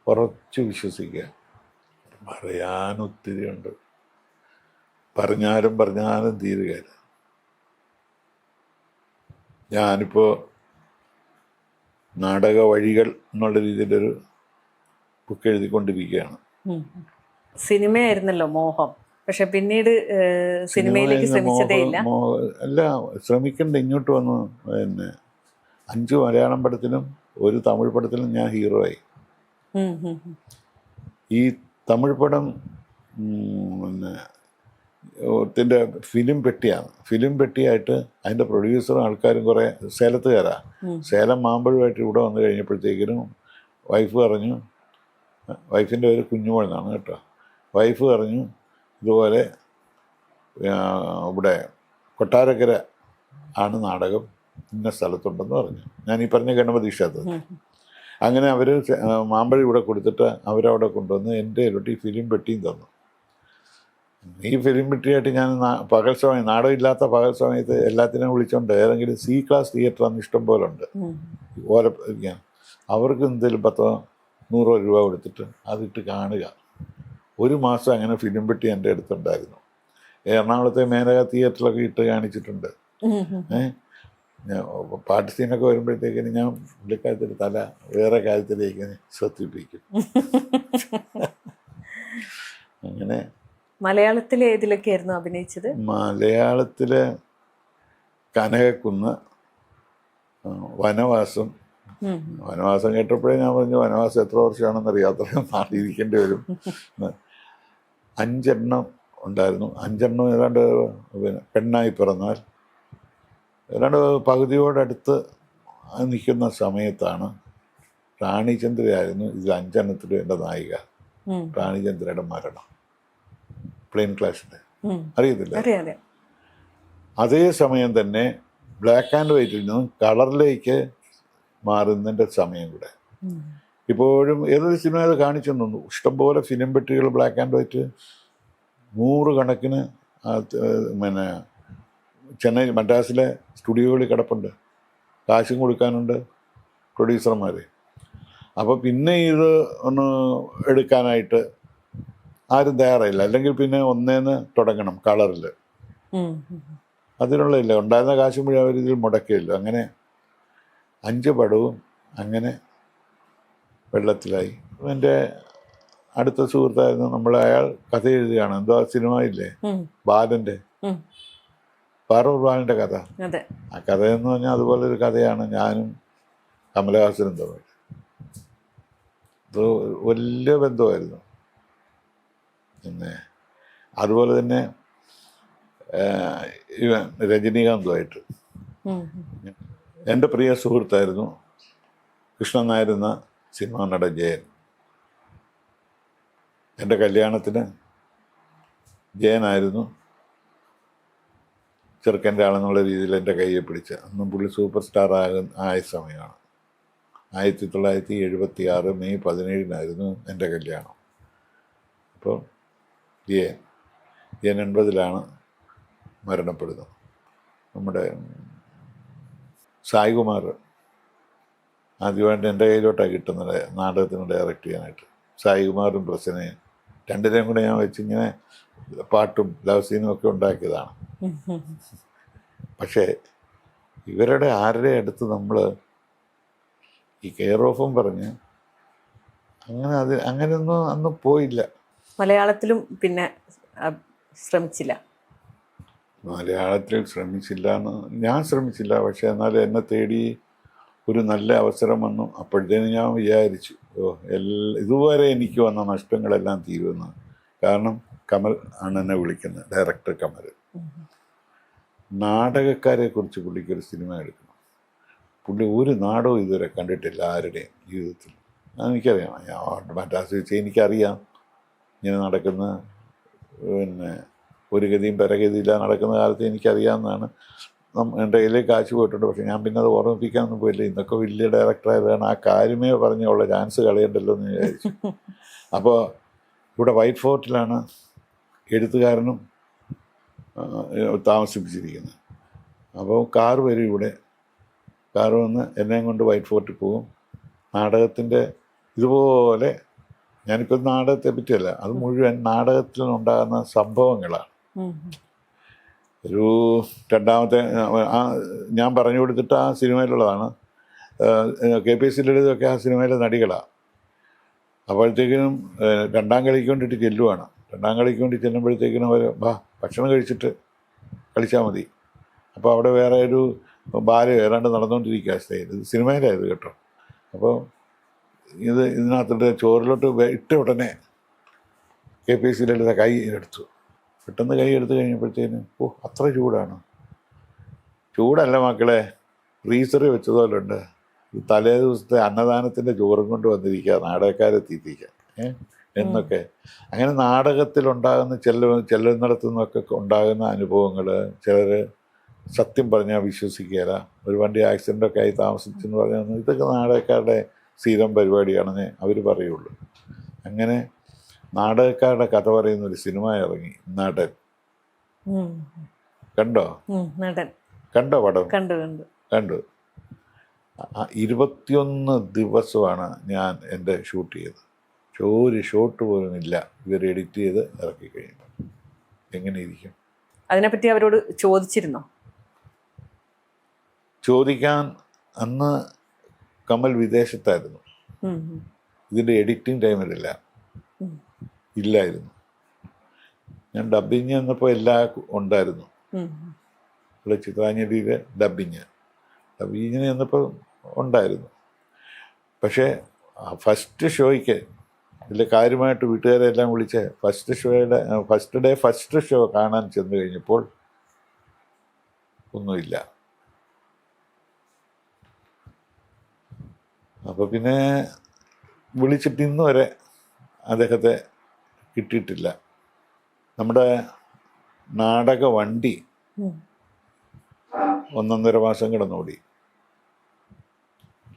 ഉറച്ചു വിശ്വസിക്കുക. പറയാനൊത്തിരിയുണ്ട്, പറഞ്ഞാലും തീരുകയില്ല. ഞാനിപ്പോൾ നാടക വഴികൾ എന്നുള്ള രീതിയിലൊരു ബുക്ക് എഴുതിക്കൊണ്ടിരിക്കുകയാണ്. സിനിമയായിരുന്നല്ലോ മോഹം, പക്ഷെ പിന്നീട് സിനിമയിലേക്ക് ശ്രമിച്ചതേയില്ല. അല്ല, ശ്രമിക്കണ്ട. ഇങ്ങോട്ട് വന്നു. പിന്നെ 5 മലയാളം പടത്തിലും 1 തമിഴ് പടത്തിലും ഞാൻ ഹീറോ ആയി. ഈ തമിഴ് പടം പിന്നെ ത്തിൻ്റെ ഫിലിം പെട്ടിയാണ്. ഫിലിം പെട്ടിയായിട്ട് അതിൻ്റെ പ്രൊഡ്യൂസറും ആൾക്കാരും കുറേ സേലത്തുകാരാണ്. സേലം മാമ്പഴമായിട്ട് ഇവിടെ വന്നു കഴിഞ്ഞപ്പോഴത്തേക്കിനും വൈഫ് പറഞ്ഞു, വൈഫിൻ്റെ പേര് കുഞ്ഞുമോൾ എന്നാണ് കേട്ടോ. വൈഫ് പറഞ്ഞു ഇതുപോലെ ഇവിടെ കൊട്ടാരക്കര ആണ് നാടകം, ഇന്ന സ്ഥലത്തുണ്ടെന്ന് പറഞ്ഞു. ഞാൻ ഈ പറഞ്ഞ ഗണപതി ക്ഷേത്രത്തിൽ. അങ്ങനെ അവർ മാമ്പഴം ഇവിടെ കൊടുത്തിട്ട് അവരവിടെ കൊണ്ടുവന്ന് എൻ്റെ ഈ ഫിലിം പെട്ടിയും തന്നു. ഈ ഫിലിം പെട്ടിയായിട്ട് ഞാൻ പകൽ സമയം, നാടകം ഇല്ലാത്ത പകൽ സമയത്ത് എല്ലാത്തിനും വിളിച്ചോണ്ട് ഏതെങ്കിലും C ക്ലാസ് തിയേറ്റർ അന്ന് ഇഷ്ടം പോലെ ഉണ്ട് ഓരോ. അവർക്ക് എന്തെങ്കിലും 10-100 രൂപ കൊടുത്തിട്ട് അതിട്ട് കാണുക. 1 മാസം അങ്ങനെ ഫിലിം പെട്ടി എൻ്റെ അടുത്തുണ്ടായിരുന്നു. എറണാകുളത്തെ മേനക തിയേറ്ററിലൊക്കെ ഇട്ട് കാണിച്ചിട്ടുണ്ട്. പാട്ട് സീനൊക്കെ വരുമ്പോഴത്തേക്കിന് ഞാൻ പുള്ളിക്കാലത്തിൽ തല വേറെ കാര്യത്തിലേക്ക് ശ്രദ്ധിപ്പിക്കും. അങ്ങനെ. മലയാളത്തിൽ ഏതിലൊക്കെ ആയിരുന്നു അഭിനയിച്ചത്? മലയാളത്തിലെ കനകക്കുന്ന്, വനവാസം, വനവാസം കേട്ടപ്പോഴേ ഞാൻ പറഞ്ഞു വനവാസം എത്ര വർഷമാണെന്ന് അറിയാത്ത നാട്ടിരിക്കേണ്ടി വരും. 5 എണ്ണം ഉണ്ടായിരുന്നു. 5 എണ്ണം ഏതാണ്ട് പിന്നെ പെണ്ണായി പിറന്നാൽ ഏതാണ്ട് പകുതിയോടടുത്ത് നിൽക്കുന്ന സമയത്താണ് റാണിചന്ദ്രയായിരുന്നു ഇതിൽ 5 എണ്ണത്തിലും എൻ്റെ നായിക. റാണിചന്ദ്രയുടെ മരണം പ്ലെയിൻ ക്ലാഷിൻ്റെ അറിയത്തില്ല. അതേ സമയം തന്നെ ബ്ലാക്ക് ആൻഡ് വൈറ്റിൽ നിന്നും കളറിലേക്ക് മാറുന്നതിൻ്റെ സമയം കൂടെ. ഇപ്പോഴും ഏതൊരു സിനിമയിൽ കാണിച്ചു തന്നു, ഇഷ്ടംപോലെ ഫിലിം പെട്ടികൾ ബ്ലാക്ക് ആൻഡ് വൈറ്റ് 100 കണക്കിന് പിന്നെ ചെന്നൈ മദ്രാസിലെ സ്റ്റുഡിയോകളിൽ കിടപ്പുണ്ട്. കാശും കൊടുക്കാനുണ്ട് പ്രൊഡ്യൂസർമാർ. അപ്പോൾ പിന്നെ ഇത് ഒന്ന് എടുക്കാനായിട്ട് ആരും തയ്യാറായില്ല. അല്ലെങ്കിൽ പിന്നെ ഒന്നേന്ന് തുടങ്ങണം കളറിൽ. അതിനുള്ള ഇല്ല, ഉണ്ടായിരുന്ന കാശും മുഴുവൻ അവർ ഇതിൽ മുടക്കിയല്ലോ. അങ്ങനെ 5 പടവും അങ്ങനെ വെള്ളത്തിലായി. എൻ്റെ അടുത്ത സുഹൃത്തായിരുന്നു അയാൾ കഥ എഴുതുകയാണ്. എന്തോ സിനിമ ഇല്ലേ ബാലൻ്റെ, പാറൂർ ബാലൻ്റെ കഥ. ആ കഥയെന്ന് പറഞ്ഞാൽ അതുപോലൊരു കഥയാണ് ഞാനും കമലഹാസനും തമ്മിൽ. ഇത് വലിയ ബന്ധമായിരുന്നു. പിന്നെ അതുപോലെ തന്നെ രജനീകാന്തുമായിട്ട് എൻ്റെ പ്രിയ സുഹൃത്തായിരുന്നു കൃഷ്ണൻ നായർ എന്ന സിനിമാ നടൻ ജയൻ. എൻ്റെ കല്യാണത്തിന് ജയനായിരുന്നു ചെറുക്കൻ്റെ ആളെന്നുള്ള രീതിയിൽ എൻ്റെ കയ്യെ പിടിച്ച്. അന്നും പുള്ളി സൂപ്പർ സ്റ്റാർ ആയ സമയമാണ്. 1976 മെയ് 17 എൻ്റെ കല്യാണം. അപ്പോൾ ജയൻ 80 മരണപ്പെടുന്നത്. നമ്മുടെ സായികുമാർ ആദ്യമായിട്ട് എൻ്റെ കയ്യിലോട്ടാണ് കിട്ടുന്നത് നാടകത്തിന് ഡയറക്റ്റ് ചെയ്യാനായിട്ട്. സായികുമാറും പ്രസന്നയും രണ്ടിനെയും കൂടെ ഞാൻ വെച്ചിങ്ങനെ പാട്ടും ലവ് സീനും ഒക്കെ ഉണ്ടാക്കിയതാണ്. പക്ഷേ ഇവരുടെ ആരുടെ അടുത്ത് നമ്മൾ ഈ കെയർ ഓഫും പറഞ്ഞ് അങ്ങനെയൊന്നും അന്ന് പോയില്ല. മലയാളത്തിലും പിന്നെ ശ്രമിച്ചില്ല. മലയാളത്തിൽ ശ്രമിച്ചില്ല ഞാൻ ശ്രമിച്ചില്ല. പക്ഷെ എന്നാലും എന്നെ തേടി ഒരു നല്ല അവസരം വന്നു. അപ്പോഴത്തേനും ഞാൻ വിചാരിച്ചു ഇതുവരെ എനിക്ക് വന്ന നഷ്ടങ്ങളെല്ലാം തീരുമെന്ന്. കാരണം കമൽ ആണ് എന്നെ വിളിക്കുന്നത്, ഡയറക്ടർ കമൽ. നാടകക്കാരെ കുറിച്ച് പുള്ളിക്കൊരു സിനിമ എടുക്കണം. പുള്ളി ഒരു നാടകവും ഇതുവരെ കണ്ടിട്ടില്ല ആരുടെയും ജീവിതത്തിൽ. എനിക്കറിയാം, ഞാൻ മദ്രാസ് വെച്ച് എനിക്കറിയാം ഇങ്ങനെ നടക്കുന്ന, പിന്നെ ഒരു ഗതിയും പരഗതിയില്ല നടക്കുന്ന കാലത്ത് എനിക്കറിയാവുന്നതാണ്. എൻ്റെ കയ്യിലേക്ക് കാശ് പോയിട്ടുണ്ട്. പക്ഷെ ഞാൻ പിന്നെ അത് ഓർമ്മിപ്പിക്കാനൊന്നും പോയില്ല. ഇന്നൊക്കെ വലിയ ഡയറക്ടറായതാണ്, ആ കാര്യമേ പറഞ്ഞുള്ള ചാൻസ് കളയണ്ടല്ലോ എന്ന് വിചാരിച്ചു. അപ്പോൾ ഇവിടെ വൈറ്റ് ഫോർട്ടിലാണ് എഴുത്തുകാരനും താമസിപ്പിച്ചിരിക്കുന്നത്. അപ്പോൾ കാറ് വരും ഇവിടെ. കാറ് വന്ന് എന്നെയും കൊണ്ട് വൈറ്റ് ഫോർട്ടിൽ പോകും. നാടകത്തിൻ്റെ ഇതുപോലെ, ഞാനിപ്പോൾ നാടകത്തെ പറ്റിയല്ല, അത് മുഴുവൻ നാടകത്തിലുണ്ടാകുന്ന സംഭവങ്ങളാണ്. ഒരു രണ്ടാമത്തെ ഞാൻ പറഞ്ഞു കൊടുത്തിട്ട് ആ സിനിമയിലുള്ളതാണ്. KPSC ലളിതമൊക്കെ ആ സിനിമയിലെ നടികളാണ്. അപ്പോഴത്തേക്കിനും 2ാം കളിക്ക് വേണ്ടിയിട്ട് ചെല്ലുവാണ്. 2ാം കളിക്ക് വേണ്ടി ചെല്ലുമ്പോഴത്തേക്കിനും അവർ ഭക്ഷണം കഴിച്ചിട്ട് കളിച്ചാൽ മതി. അപ്പോൾ അവിടെ വേറെ ഒരു ബാല ഏതാണ്ട് നടന്നുകൊണ്ടിരിക്കുക സ്റ്റേജ്. ഇത് സിനിമയിലായത് കേട്ടോ. അപ്പോൾ ഇതിനകത്തിട്ട് ചോറിലോട്ട് ഇട്ട ഉടനെ KPSC ലളിത കൈ എടുത്തു. പെട്ടെന്ന് കൈ എടുത്തു കഴിഞ്ഞപ്പോഴത്തേനും അത്ര ചൂടാണ്. ചൂടല്ല മക്കളെ, ഫ്രീസറിൽ വെച്ചതുപോലെ ഉണ്ട്. തലേ ദിവസത്തെ അന്നദാനത്തിൻ്റെ ചോറും കൊണ്ട് വന്നിരിക്കുക നാടകക്കാരെ തീറ്റിക്കാൻ എന്നൊക്കെ. അങ്ങനെ നാടകത്തിലുണ്ടാകുന്ന ചെല്ലുന്നിടത്തു നിന്നൊക്കെ ഉണ്ടാകുന്ന അനുഭവങ്ങൾ ചിലർ സത്യം പറഞ്ഞാൽ വിശ്വസിക്കുകയില്ല. ഒരു വണ്ടി ആക്സിഡൻ്റൊക്കെ ആയി താമസിച്ചെന്ന് പറഞ്ഞാൽ ഇതൊക്കെ നാടകക്കാരുടെ സ്ഥിരം പരിപാടിയാണെന്നേ അവർ പറയുള്ളൂ. അങ്ങനെ നാടകക്കാരുടെ കഥ പറയുന്ന ഒരു സിനിമ ഇറങ്ങി, നടൻ. കണ്ടോ? കണ്ടോ പടം? കണ്ടു. 21 ദിവസമാണ് ഞാൻ എൻ്റെ ഷൂട്ട് ചെയ്തത്. ഒരു ഷോട്ട് പോലും ഇല്ല. ഇവർ എഡിറ്റ് ചെയ്ത് ഇറക്കി കഴിയുമ്പോൾ എങ്ങനെ ഇരിക്കും? അതിനെപ്പറ്റി അവരോട് ചോദിച്ചിരുന്നോ? ചോദിക്കാൻ അന്ന് കമൽ വിദേശത്തായിരുന്നു. ഇതിൻ്റെ എഡിറ്റിംഗ് ടൈമിലില്ല, ഇല്ലായിരുന്നു. ഞാൻ ഡബിങ് എന്നപ്പോൾ എല്ലാം ഉണ്ടായിരുന്നു. ചിത്രാഞ്ജലിയിൽ ഡബിങ്ങിന് എന്നപ്പോൾ ഉണ്ടായിരുന്നു. പക്ഷേ ഫസ്റ്റ് ഷോയ്ക്ക് ഇതിൽ കാര്യമായിട്ട് വീട്ടുകാരെല്ലാം വിളിച്ച് ഫസ്റ്റ് ഷോ കാണാൻ ചെന്ന് കഴിഞ്ഞപ്പോൾ ഒന്നുമില്ല. അപ്പോൾ പിന്നെ വിളിച്ചിട്ട് ഇന്ന് വരെ അദ്ദേഹത്തെ കിട്ടിയിട്ടില്ല. നമ്മുടെ നാടക വണ്ടി 1.5 മാസം കിടന്നോടി.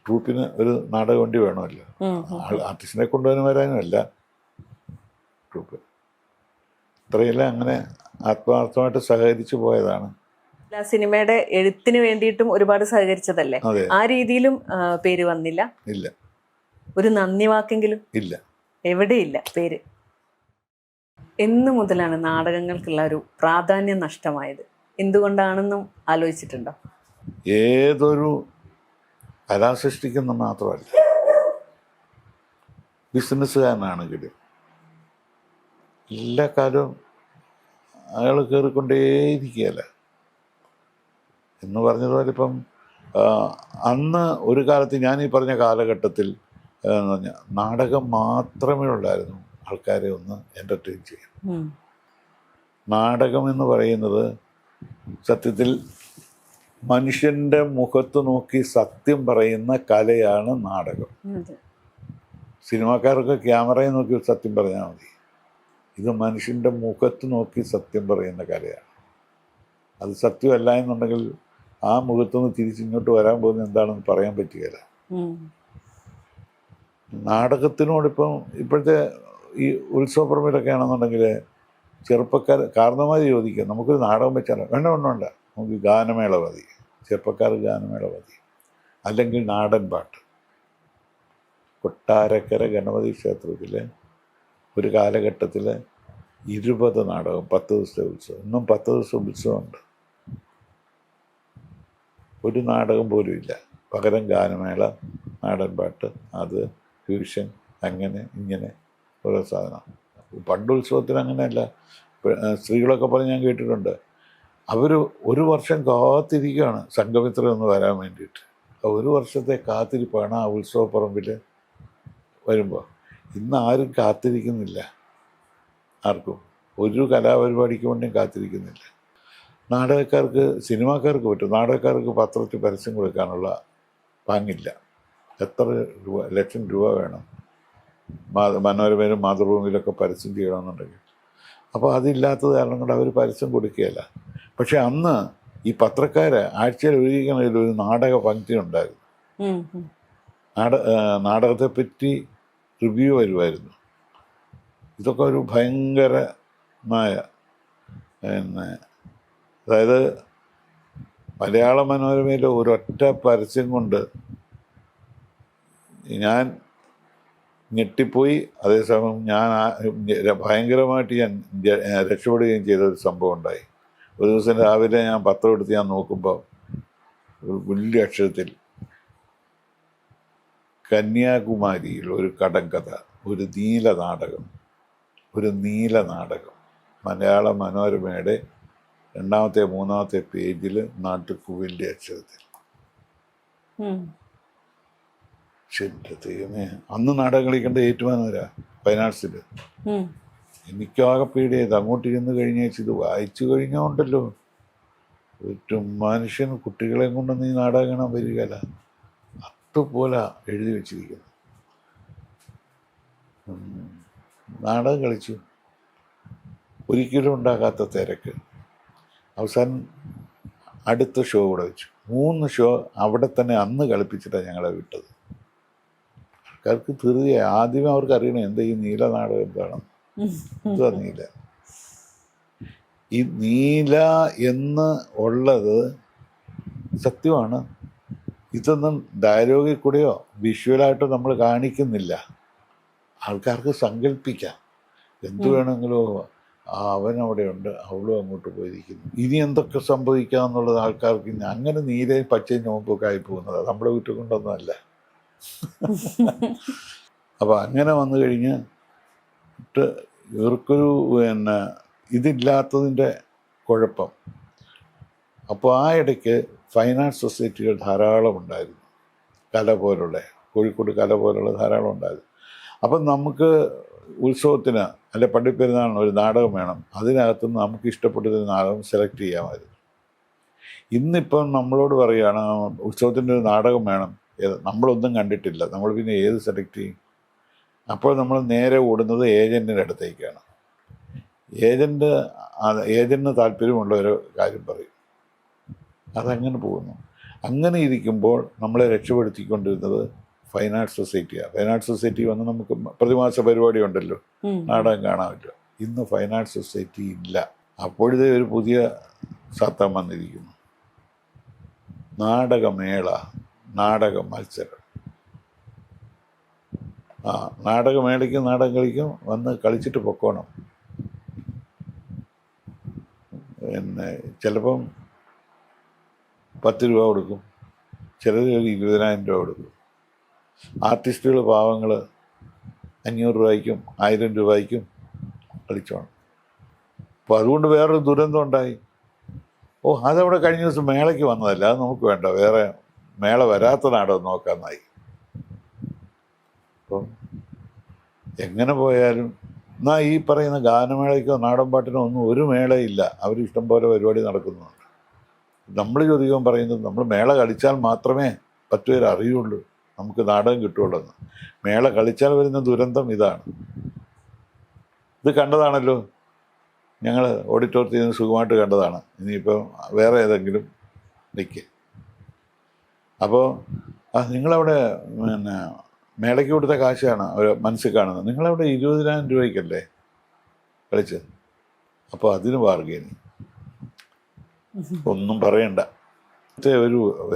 ട്രൂപ്പിന് ഒരു നാടക വണ്ടി വേണമല്ലോ, ആർട്ടിസ്റ്റിനെ കൊണ്ടുവരാനും വരാനുമല്ല ട്രൂപ്പ്. ഇത്രയെല്ലാം അങ്ങനെ ആത്മാർത്ഥമായിട്ട് സഹകരിച്ചു പോയതാണ്. സിനിമയുടെ എഴുത്തിന് വേണ്ടിയിട്ടും ഒരുപാട് സഹകരിച്ചതല്ലേ? അതെ. ആ രീതിയിലും പേര് വന്നില്ല. ഇല്ല. ഒരു നന്ദി വാക്കെങ്കിലും ഇല്ല, എവിടെയില്ല പേര്. എന്നു മുതലാണ് നാടകങ്ങൾക്കുള്ള ഒരു പ്രാധാന്യം നഷ്ടമായത്? എന്തുകൊണ്ടാണെന്നും ആലോചിച്ചിട്ടുണ്ടോ? ഏതൊരു കലാസൃഷ്ടിക്കുന്ന മാത്രമല്ല, ബിസിനസ്സുകാരനാണെങ്കിലും എല്ലാ കാലവും അയാൾ കയറിക്കൊണ്ടേയിരിക്കുകയല്ല. എന്ന് പറഞ്ഞതുപോലെ ഇപ്പം അന്ന് ഒരു കാലത്ത് ഞാൻ ഈ പറഞ്ഞ കാലഘട്ടത്തിൽ നാടകം മാത്രമേ ഉള്ളായിരുന്നു ആൾക്കാരെ ഒന്ന് എൻ്റർടൈൻ ചെയ്യാൻ. നാടകം എന്ന് പറയുന്നത് സത്യത്തിൽ മനുഷ്യൻ്റെ മുഖത്ത് നോക്കി സത്യം പറയുന്ന കലയാണ് നാടകം. സിനിമാക്കാർക്ക് ക്യാമറയെ നോക്കി സത്യം പറഞ്ഞാൽ മതി. ഇത് മനുഷ്യൻ്റെ മുഖത്ത് നോക്കി സത്യം പറയുന്ന കലയാണ്. അത് സത്യമല്ല എന്നുണ്ടെങ്കിൽ ആ മുഖത്തുനിന്ന് തിരിച്ചിങ്ങോട്ട് വരാൻ പോകുന്നത് എന്താണെന്ന് പറയാൻ പറ്റുകയില്ല. നാടകത്തിനോടിപ്പം ഇപ്പോഴത്തെ ഈ ഉത്സവപ്പറമ്പിലൊക്കെ ആണെന്നുണ്ടെങ്കിൽ കാരണവന്മാർ ചോദിക്കുക, നമുക്കൊരു നാടകം വെച്ചാലോ? വേണ്ട, നമുക്ക് ഗാനമേള മതി, ചെറുപ്പക്കാർ ഗാനമേള മതി, അല്ലെങ്കിൽ നാടൻ പാട്ട്. കൊട്ടാരക്കര ഗണപതി ക്ഷേത്രത്തിൽ ഒരു കാലഘട്ടത്തിൽ 20 നാടകം, 10 ദിവസത്തെ ഉത്സവം. ഇന്നും 10 ദിവസം ഉത്സവമുണ്ട്, ഒരു നാടകം പോലും ഇല്ല. പകരം ഗാനമേള, നാടൻ പാട്ട്, അത് ഫ്യൂഷൻ, അങ്ങനെ ഇങ്ങനെ ഓരോ സാധനം. പണ്ട് ഉത്സവത്തിന് അങ്ങനെയല്ല. സ്ത്രീകളൊക്കെ പറഞ്ഞ് ഞാൻ കേട്ടിട്ടുണ്ട്, അവർ 1 വർഷം കാത്തിരിക്കുകയാണ് സംഘമിത്ര ഒന്ന് വരാൻ വേണ്ടിയിട്ട്. 1 വർഷത്തെ കാത്തിരിപ്പാണ് ആ ഉത്സവപ്പറമ്പിൽ വരുമ്പോൾ. ഇന്ന് ആരും കാത്തിരിക്കുന്നില്ല, ആർക്കും ഒരു കലാപരിപാടിക്ക് വേണ്ടിയും കാത്തിരിക്കുന്നില്ല. നാടകക്കാർക്ക്, സിനിമാക്കാർക്ക് പറ്റും, നാടകക്കാർക്ക് പത്രത്തിൽ പരസ്യം കൊടുക്കാനുള്ള പാങ്ങില്ല. എത്ര ലക്ഷം രൂപ വേണം മനോരമയിലും മാതൃഭൂമിയിലൊക്കെ പരസ്യം ചെയ്യണമെന്നുണ്ടെങ്കിൽ. അപ്പോൾ അതില്ലാത്തത് കാരണം കൊണ്ട് അവർ പരസ്യം കൊടുക്കുകയില്ല. പക്ഷെ അന്ന് ഈ പത്രക്കാർ ആഴ്ചയിൽ ഒരിക്കലും ഒരു നാടക പങ്ക്തി ഉണ്ടായിരുന്നു. നാടകത്തെപ്പറ്റി റിവ്യൂ വരുമായിരുന്നു. ഇതൊക്കെ ഒരു ഭയങ്കരമായ അതായത് മലയാള മനോരമയിലെ ഒരൊറ്റ പരസ്യം കൊണ്ട് ഞാൻ ഞെട്ടിപ്പോയി. അതേസമയം ഞാൻ ഭയങ്കരമായിട്ട് ഞാൻ രക്ഷപ്പെടുകയും ചെയ്ത ഒരു സംഭവം ഉണ്ടായി. ഒരു ദിവസം രാവിലെ ഞാൻ പത്രം എടുത്ത് ഞാൻ നോക്കുമ്പോൾ ഒരു വലിയ അക്ഷരത്തിൽ കന്യാകുമാരിയിൽ ഒരു കടങ്കഥ, ഒരു നീല നാടകം മലയാള മനോരമയുടെ 2ാമത്തെ 3ാമത്തെ പേജിൽ നാട്ടുക്ക് വലിയ അക്ഷരത്തിൽ. ശരി ദൈവമേ, അന്ന് നാടകം കളിക്കേണ്ട ഏറ്റുമാനൂരാ ഫൈനാൻസിൽ. എനിക്കാകെ പേടിയായത്. അങ്ങോട്ട് ചെന്ന് കഴിഞ്ഞേച്ച് ഇത് വായിച്ചു കഴിഞ്ഞോണ്ടല്ലോ ഒരു മനുഷ്യൻ കുട്ടികളെ കൊണ്ടൊന്നും ഈ നാടകം കാണാൻ വരികയില്ല. അതുപോലെ എഴുതി വെച്ചിരിക്കുന്നു. നാടകം കളിച്ചു, ഒരിക്കലും ഉണ്ടാകാത്ത തിരക്ക്. അവസാനം അടുത്ത ഷോ കൂടെ വെച്ചു. 3 ഷോ അവിടെ തന്നെ അന്ന് കളിപ്പിച്ചിട്ടാണ് ഞങ്ങളെ വിട്ടത്. ആൾക്കാർക്ക് തീർച്ചയായി ആദ്യമേ അവർക്ക് അറിയണം എന്താ ഈ നീല നാടകം എന്താണെന്ന്. എന്തുവാ നീല? ഈ നീല എന്ന് ഉള്ളത് സത്യമാണ്. ഇതൊന്നും ഡയലോഗിൽ കൂടെയോ വിഷ്വലായിട്ടോ നമ്മൾ കാണിക്കുന്നില്ല. ആൾക്കാർക്ക് സങ്കല്പിക്കാം, എന്തു വേണമെങ്കിലോ അവൻ അവിടെയുണ്ട്, അവളും അങ്ങോട്ട് പോയിരിക്കുന്നു, ഇനി എന്തൊക്കെ സംഭവിക്കാമെന്നുള്ളത് ആൾക്കാർക്ക്. അങ്ങനെ നീലയും പച്ചയും നോമ്പൊക്കെ ആയി പോകുന്നത് നമ്മുടെ വീട്ടിൽ കൊണ്ടൊന്നുമല്ല. അപ്പം അങ്ങനെ വന്നു കഴിഞ്ഞ് ഇവർക്കൊരു ഇതില്ലാത്തതിൻ്റെ കുഴപ്പം. അപ്പോൾ ആ ഇടയ്ക്ക് ഫൈൻ ആർട്സ് സൊസൈറ്റികൾ ധാരാളം ഉണ്ടായിരുന്നു, കല പോലുള്ള. കോഴിക്കോട് കല പോലുള്ള ധാരാളം ഉണ്ടായത്. അപ്പം നമുക്ക് ഉത്സവത്തിന് അല്ലെ പള്ളിപ്പെരുന്നാളിന് ഒരു നാടകം വേണം, അതിനകത്തുനിന്ന് നമുക്ക് ഇഷ്ടപ്പെട്ടൊരു നാടകം സെലക്ട് ചെയ്യാമായിരുന്നു. ഇന്നിപ്പം നമ്മളോട് പറയുകയാണ് ഉത്സവത്തിൻ്റെ ഒരു നാടകം വേണം, നമ്മളൊന്നും കണ്ടിട്ടില്ല, നമ്മൾ പിന്നെ ഏത് സെലക്ട് ചെയ്യും? അപ്പോൾ നമ്മൾ നേരെ ഓടുന്നത് ഏജൻറ്റിൻ്റെ അടുത്തേക്കാണ്. ഏജൻറ്റിന് താല്പര്യമുള്ള ഒരു കാര്യം പറയും, അതങ്ങനെ പോകുന്നു. അങ്ങനെ ഇരിക്കുമ്പോൾ നമ്മളെ രക്ഷപ്പെടുത്തിക്കൊണ്ടിരുന്നത് ഫൈൻ ആർട്സ് സൊസൈറ്റിയാണ്. ഫൈൻ ആർട്സ് സൊസൈറ്റി വന്ന് നമുക്ക് പ്രതിമാസ പരിപാടി ഉണ്ടല്ലോ, നാടകം കാണാമല്ലോ. ഇന്ന് ഫൈൻ ആർട്സ് സൊസൈറ്റി ഇല്ല. അപ്പോഴത്തെ ഒരു പുതിയ സാത്താൻ വന്നിരിക്കുന്നു, നാടകമേള, നാടക മത്സരം. നാടകമേളയ്ക്കും നാടകം കളിക്കും, വന്ന് കളിച്ചിട്ട് പൊക്കോണം. പിന്നെ ചിലപ്പം 10 രൂപ കൊടുക്കും, ചിലർ ഒരു 20,000 രൂപ കൊടുക്കും. ആർട്ടിസ്റ്റുകൾ പാവങ്ങൾ 500 രൂപയ്ക്കും 1000 രൂപയ്ക്കും കളിച്ചോണം. അപ്പോൾ അതുകൊണ്ട് വേറൊരു ദുരന്തം ഉണ്ടായി. അതവിടെ കഴിഞ്ഞ ദിവസം മേളയ്ക്ക് വന്നതല്ല, അത് നമുക്ക് വേണ്ട, വേറെ മേള വരാത്ത നാടകം നോക്കാമെന്നായി. അപ്പം എങ്ങനെ പോയാലും എന്നാൽ ഈ പറയുന്ന ഗാനമേളയ്ക്കോ നാടൻ പാട്ടിനോ ഒന്നും ഒരു മേളയില്ല. അവർ ഇഷ്ടം പോലെ പരിപാടി നടക്കുന്നുണ്ട്. നമ്മൾ ചോദിക്കാൻ പറയുന്നത്, നമ്മൾ മേള കളിച്ചാൽ മാത്രമേ 10 പേര് അറിയുള്ളൂ നമുക്ക് നാടകം കിട്ടുള്ളൂ എന്ന്. മേള കളിച്ചാൽ വരുന്ന ദുരന്തം ഇതാണ്. ഇത് കണ്ടതാണല്ലോ, ഞങ്ങൾ ഓഡിറ്റോറിയത്തിൽ നിന്ന് സുഖമായിട്ട് കണ്ടതാണ്. ഇനിയിപ്പോൾ വേറെ ഏതെങ്കിലും നിൽക്കുക. അപ്പോൾ നിങ്ങളവിടെ പിന്നെ മേളയ്ക്ക് കൊടുത്ത കാശാണ് അവർ മനസ്സിൽ കാണുന്നത്. നിങ്ങളവിടെ 20,000 രൂപയ്ക്കല്ലേ കളിച്ചത്? അപ്പോൾ അതിന് ബാർഗൈനിങ് ഒന്നും പറയണ്ട.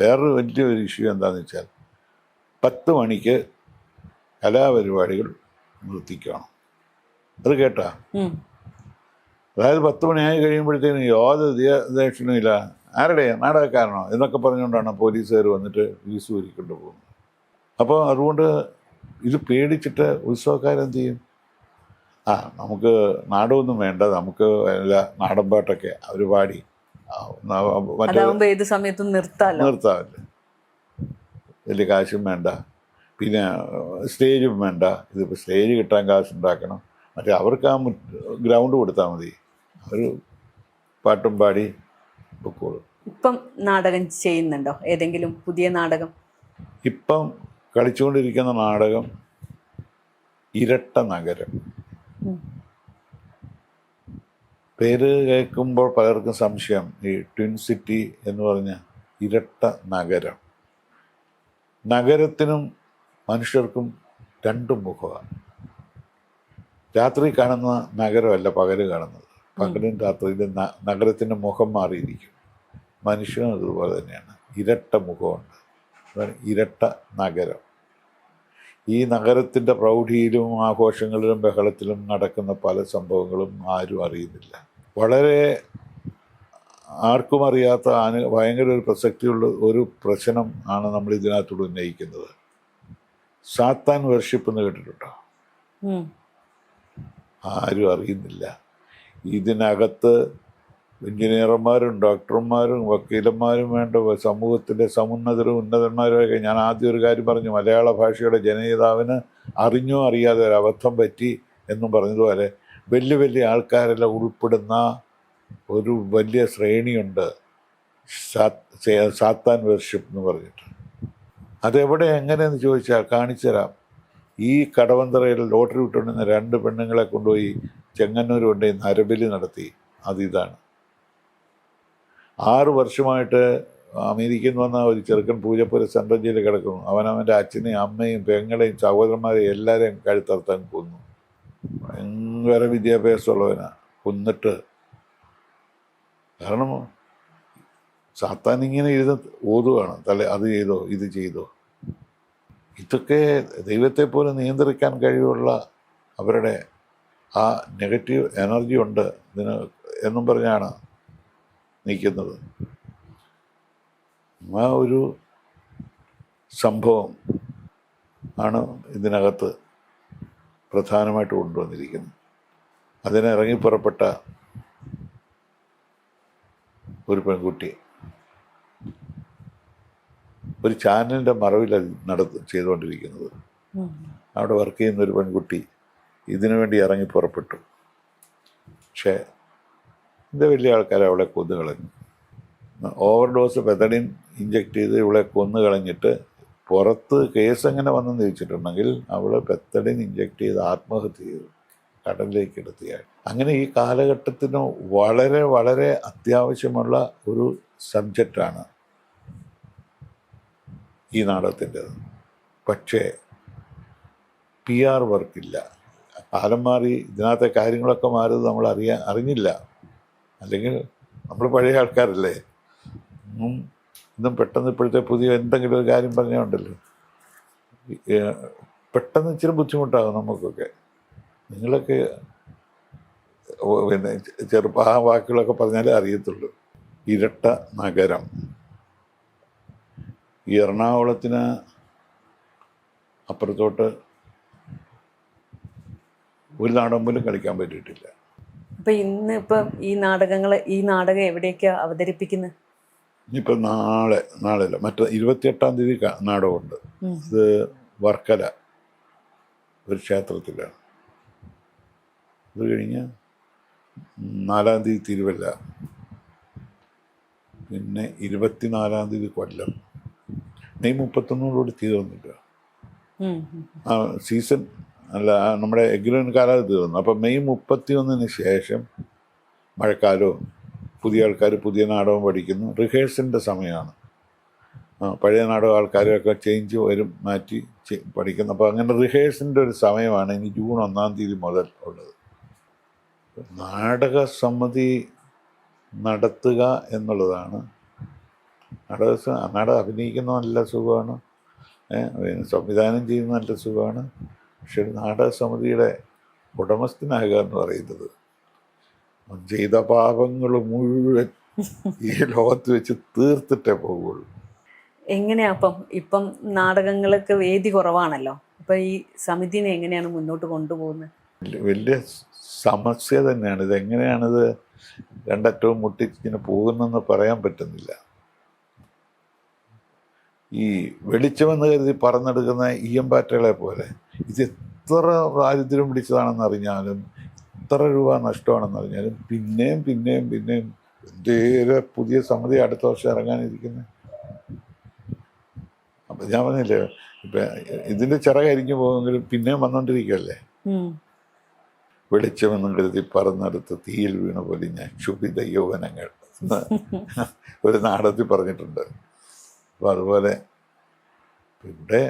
വേറൊരു വലിയൊരു ഇഷ്യൂ എന്താണെന്ന് വെച്ചാൽ 10 മണിക്ക് കലാപരിപാടികൾ നിർത്തിക്കണം. അത് കേട്ടാ? അതായത് 10 മണിയായി കഴിയുമ്പോഴത്തേനും യാതൊരു ദക്ഷിണയില്ല, ആരുടെ നാടകക്കാരനോ എന്നൊക്കെ പറഞ്ഞുകൊണ്ടാണ് പോലീസുകാർ വന്നിട്ട് ഫീസ് ഊരിക്കൊണ്ട് പോകുന്നത്. അപ്പോൾ അതുകൊണ്ട് ഇത് പേടിച്ചിട്ട് ഉത്സവക്കാരെന്ത് ചെയ്യും? നമുക്ക് നാടകമൊന്നും വേണ്ട, നമുക്ക് എല്ലാ നാടൻ പാട്ടൊക്കെ അവർ പാടി ഏത് സമയത്തും നിർത്താമല്ലേ, വലിയ കാശും വേണ്ട, പിന്നെ സ്റ്റേജും വേണ്ട. ഇതിപ്പോൾ സ്റ്റേജ് കിട്ടാൻ കാശുണ്ടാക്കണം. മറ്റേ അവർക്ക് ഗ്രൗണ്ട് കൊടുത്താൽ മതി, അവർ പാട്ടും പാടി പൊക്കോളും. ഇപ്പം നാടകം ചെയ്യുന്നുണ്ടോ? ഏതെങ്കിലും പുതിയ നാടകം? ഇപ്പം കളിച്ചുകൊണ്ടിരിക്കുന്ന നാടകം ഇരട്ട നഗരം. പേര് കേൾക്കുമ്പോൾ പലർക്കും സംശയം, ഈ ട്വിൻ സിറ്റി എന്ന് പറഞ്ഞ ഇരട്ട നഗരം. നഗരത്തിനും മനുഷ്യർക്കും 2 മുഖമാണ്. രാത്രി കാണുന്ന നഗരമല്ല പകല് കാണുന്നത്. പകലും രാത്രിയിലും നഗരത്തിൻ്റെ മുഖം മാറിയിരിക്കും. മനുഷ്യനും അതുപോലെ തന്നെയാണ്, ഇരട്ട മുഖമുണ്ട്. ഇരട്ട നഗരം. ഈ നഗരത്തിൻ്റെ പ്രൗഢിയിലും ആഘോഷങ്ങളിലും ബഹളത്തിലും നടക്കുന്ന പല സംഭവങ്ങളും ആരും അറിയുന്നില്ല. വളരെ ആർക്കും അറിയാത്ത ഭയങ്കര ഒരു പ്രസക്തിയുള്ള ഒരു പ്രശ്നം ആണ് നമ്മൾ ഇതിനകത്തൂടെ ഉന്നയിക്കുന്നത്. സാത്താൻ വർഷിപ്പ് എന്ന് കേട്ടിട്ടുണ്ടോ? ആരും അറിയുന്നില്ല. ഇതിനകത്ത് എഞ്ചിനീയർമാരും ഡോക്ടർമാരും വക്കീലന്മാരും വേണ്ട സമൂഹത്തിലെ സമുന്നതരും ഉന്നതന്മാരുമൊക്കെ. ഞാൻ ആദ്യം ഒരു കാര്യം പറഞ്ഞു, മലയാള ഭാഷയുടെ ജനയിതാവിന് അറിഞ്ഞോ അറിയാതെ ഒരു അബദ്ധം പറ്റി എന്നും പറഞ്ഞതുപോലെ വലിയ വലിയ ആൾക്കാരെല്ലാം ഉൾപ്പെടുന്ന ഒരു വലിയ ശ്രേണിയുണ്ട്, സാത്താൻ വർഷിപ്പ് എന്ന് പറഞ്ഞിട്ട്. അതെവിടെ എങ്ങനെയെന്ന് ചോദിച്ചാൽ കാണിച്ചു തരാം. ഈ കടവന്തറയിൽ ലോട്ടറി വിട്ടുകൊണ്ടിരുന്ന 2 പെണ്ണുങ്ങളെ കൊണ്ടുപോയി ചെങ്ങന്നൂർ കൊണ്ടുപോയി നരബലി നടത്തി. അതിതാണ്. 6 വർഷമായിട്ട് അമേരിക്കയിൽ നിന്ന് വന്ന ഒരു ചെറുക്കൻ പൂജപ്പുര സെൻട്രൽ ജയിലിൽ കിടക്കുന്നു. അവനവൻ്റെ അച്ഛനെയും അമ്മയും പെങ്ങളെയും സഹോദരന്മാരെയും എല്ലാവരെയും കഴുത്തറുത്താൻ കൊന്നു. ഭയങ്കര വിദ്യാഭ്യാസമുള്ളവനാണ്. കൊന്നിട്ട് കാരണം സാത്താൻ ഇങ്ങനെ ഓതുകയാണ്, അത് ചെയ്തോ ഇത് ചെയ്തോ. ഇതൊക്കെ ദൈവത്തെപ്പോലെ നിയന്ത്രിക്കാൻ കഴിവുള്ള അവരുടെ ആ നെഗറ്റീവ് എനർജി ഉണ്ട് ഇതിന് എന്നും പറഞ്ഞാണ് നിൽക്കുന്നത്. ആ ഒരു സംഭവം ആണ് ഇതിനകത്ത് പ്രധാനമായിട്ട് കൊണ്ടുവന്നിരിക്കുന്നത്. അതിനിറങ്ങി പുറപ്പെട്ട ഒരു പെൺകുട്ടി ഒരു ചാനലിൻ്റെ മറവിലാണ് ചെയ്തുകൊണ്ടിരിക്കുന്നത്. അവിടെ വർക്ക് ചെയ്യുന്ന ഒരു പെൺകുട്ടി ഇതിനു വേണ്ടി ഇറങ്ങി പുറപ്പെട്ടു. പക്ഷേ ഇത് വലിയ ആൾക്കാർ അവളെ കൊന്നു കളഞ്ഞു. ഓവർഡോസ് പെത്തഡിൻ ഇഞ്ചക്ട് ചെയ്ത് ഇവളെ കൊന്നു കളഞ്ഞിട്ട് പുറത്ത് കേസ് എങ്ങനെ വന്നെന്ന് ചോദിച്ചിട്ടുണ്ടെങ്കിൽ അവൾ പെത്തഡിൻ ഇഞ്ചക്ട് ചെയ്ത് ആത്മഹത്യ ചെയ്തു, കടലിലേക്ക് എടുത്തിയായി. അങ്ങനെ ഈ കാലഘട്ടത്തിന് വളരെ വളരെ അത്യാവശ്യമുള്ള ഒരു സബ്ജക്റ്റാണ് ഈ നാടകത്തിൻ്റെത്. പക്ഷേ PR വർക്കില്ല. കാലം മാറി, ഇതിനകത്തെ കാര്യങ്ങളൊക്കെ മാറിയത് നമ്മൾ അറിഞ്ഞില്ല. അല്ലെങ്കിൽ നമ്മൾ പഴയ ആൾക്കാരല്ലേ, ഇന്നും പെട്ടെന്ന് ഇപ്പോഴത്തെ പുതിയ എന്തെങ്കിലും ഒരു കാര്യം പറഞ്ഞുണ്ടല്ലോ, പെട്ടെന്ന് ഇച്ചിരി ബുദ്ധിമുട്ടാകും നമുക്കൊക്കെ. നിങ്ങളൊക്കെ പിന്നെ ആ വാക്കുകളൊക്കെ പറഞ്ഞാലേ അറിയത്തുള്ളൂ. ഇരട്ട നഗരം. ഈ എറണാകുളത്തിന് അപ്പുറത്തോട്ട് ഒരു നാടകം പോലും കളിക്കാൻ പറ്റിയിട്ടില്ല. അപ്പൊ ഇപ്പം ഈ നാടകം എവിടെയൊക്കെയാ അവതരിപ്പിക്കുന്നത്? ഇനിയിപ്പോൾ നാളെയല്ല, മറ്റേ 28-ാം തീയതി നാടകമുണ്ട്. ഇത് വർക്കല ഒരു ക്ഷേത്രത്തിലാണ്. അത് കഴിഞ്ഞ് 4-ാം തീയതി തിരുവല്ല, പിന്നെ 24-ാം തീയതി കൊല്ലം. മെയ് 31 തീർന്നില്ല. ആ സീസൺ അല്ല, നമ്മുടെ എഗ്രിമെൻ്റ് കാലാവധി തീർന്നു. അപ്പം മെയ് 31 ശേഷം മഴക്കാലവും പുതിയ ആൾക്കാർ പുതിയ നാടകം പഠിക്കുന്നു. റിഹേഴ്സലിൻ്റെ സമയമാണ്. പഴയ നാടകം ആൾക്കാരൊക്കെ ചേഞ്ച് വരും, മാറ്റി പഠിക്കുന്നു. അപ്പോൾ അങ്ങനെ റിഹേഴ്സലിൻ്റെ ഒരു സമയമാണ് ഇനി ജൂൺ 1-ാം തീയതി മുതൽ ഉള്ളത്. നാടകസമിതി നടത്തുക എന്നുള്ളതാണ്. നാടകം അഭിനയിക്കുന്ന നല്ല സുഖമാണ്, സംവിധാനം ചെയ്യുന്ന നല്ല സുഖമാണ്. പക്ഷെ നാടകസമിതിയുടെ ഉടമസ്ഥനാകുക എന്ന് പറയുന്നത് ചെയ്ത പാപങ്ങൾ മുഴുവൻ ഈ ലോകത്ത് വെച്ച് തീർത്തിട്ടേ പോകുള്ളൂ. എങ്ങനെയാ ഇപ്പം നാടകങ്ങൾക്ക് വേദി കുറവാണല്ലോ, അപ്പം ഈ സമിതിനെ എങ്ങനെയാണ് മുന്നോട്ട് കൊണ്ടുപോകുന്നത്? വലിയ സമസ്യ തന്നെയാണ്. ഇതെങ്ങനെയാണിത് രണ്ടറ്റവും മുട്ടിച്ചിങ്ങനെ പോകുന്നെന്ന് പറയാൻ പറ്റുന്നില്ല. ഈ വെളിച്ചമെന്ന് കരുതി പറന്നെടുക്കുന്ന ഈയമ്പാറ്റകളെ പോലെ ഇത് എത്ര ദാരിദ്ര്യം പിടിച്ചതാണെന്ന് അറിഞ്ഞാലും, എത്ര രൂപ നഷ്ടമാണെന്ന് അറിഞ്ഞാലും പിന്നെയും എന്തേലും പുതിയ സമിതി അടുത്ത വർഷം ഇറങ്ങാനിരിക്കുന്നത്. അപ്പം ഞാൻ പറഞ്ഞില്ലേ, ഇപ്പം ഇതിൻ്റെ ചിറകരിഞ്ഞു പോകുമെങ്കിലും പിന്നെയും വന്നുകൊണ്ടിരിക്കുകയല്ലേ. വെളിച്ചമെന്നും കരുതി പറന്നെടുത്ത് തീയിൽ വീണ പോലെ ഞാൻ ക്ഷുഭിത യൗവനങ്ങൾ എന്ന് ഒരു നാടകത്തിൽ പറഞ്ഞിട്ടുണ്ട്. അപ്പോൾ അതുപോലെ ഇവിടെ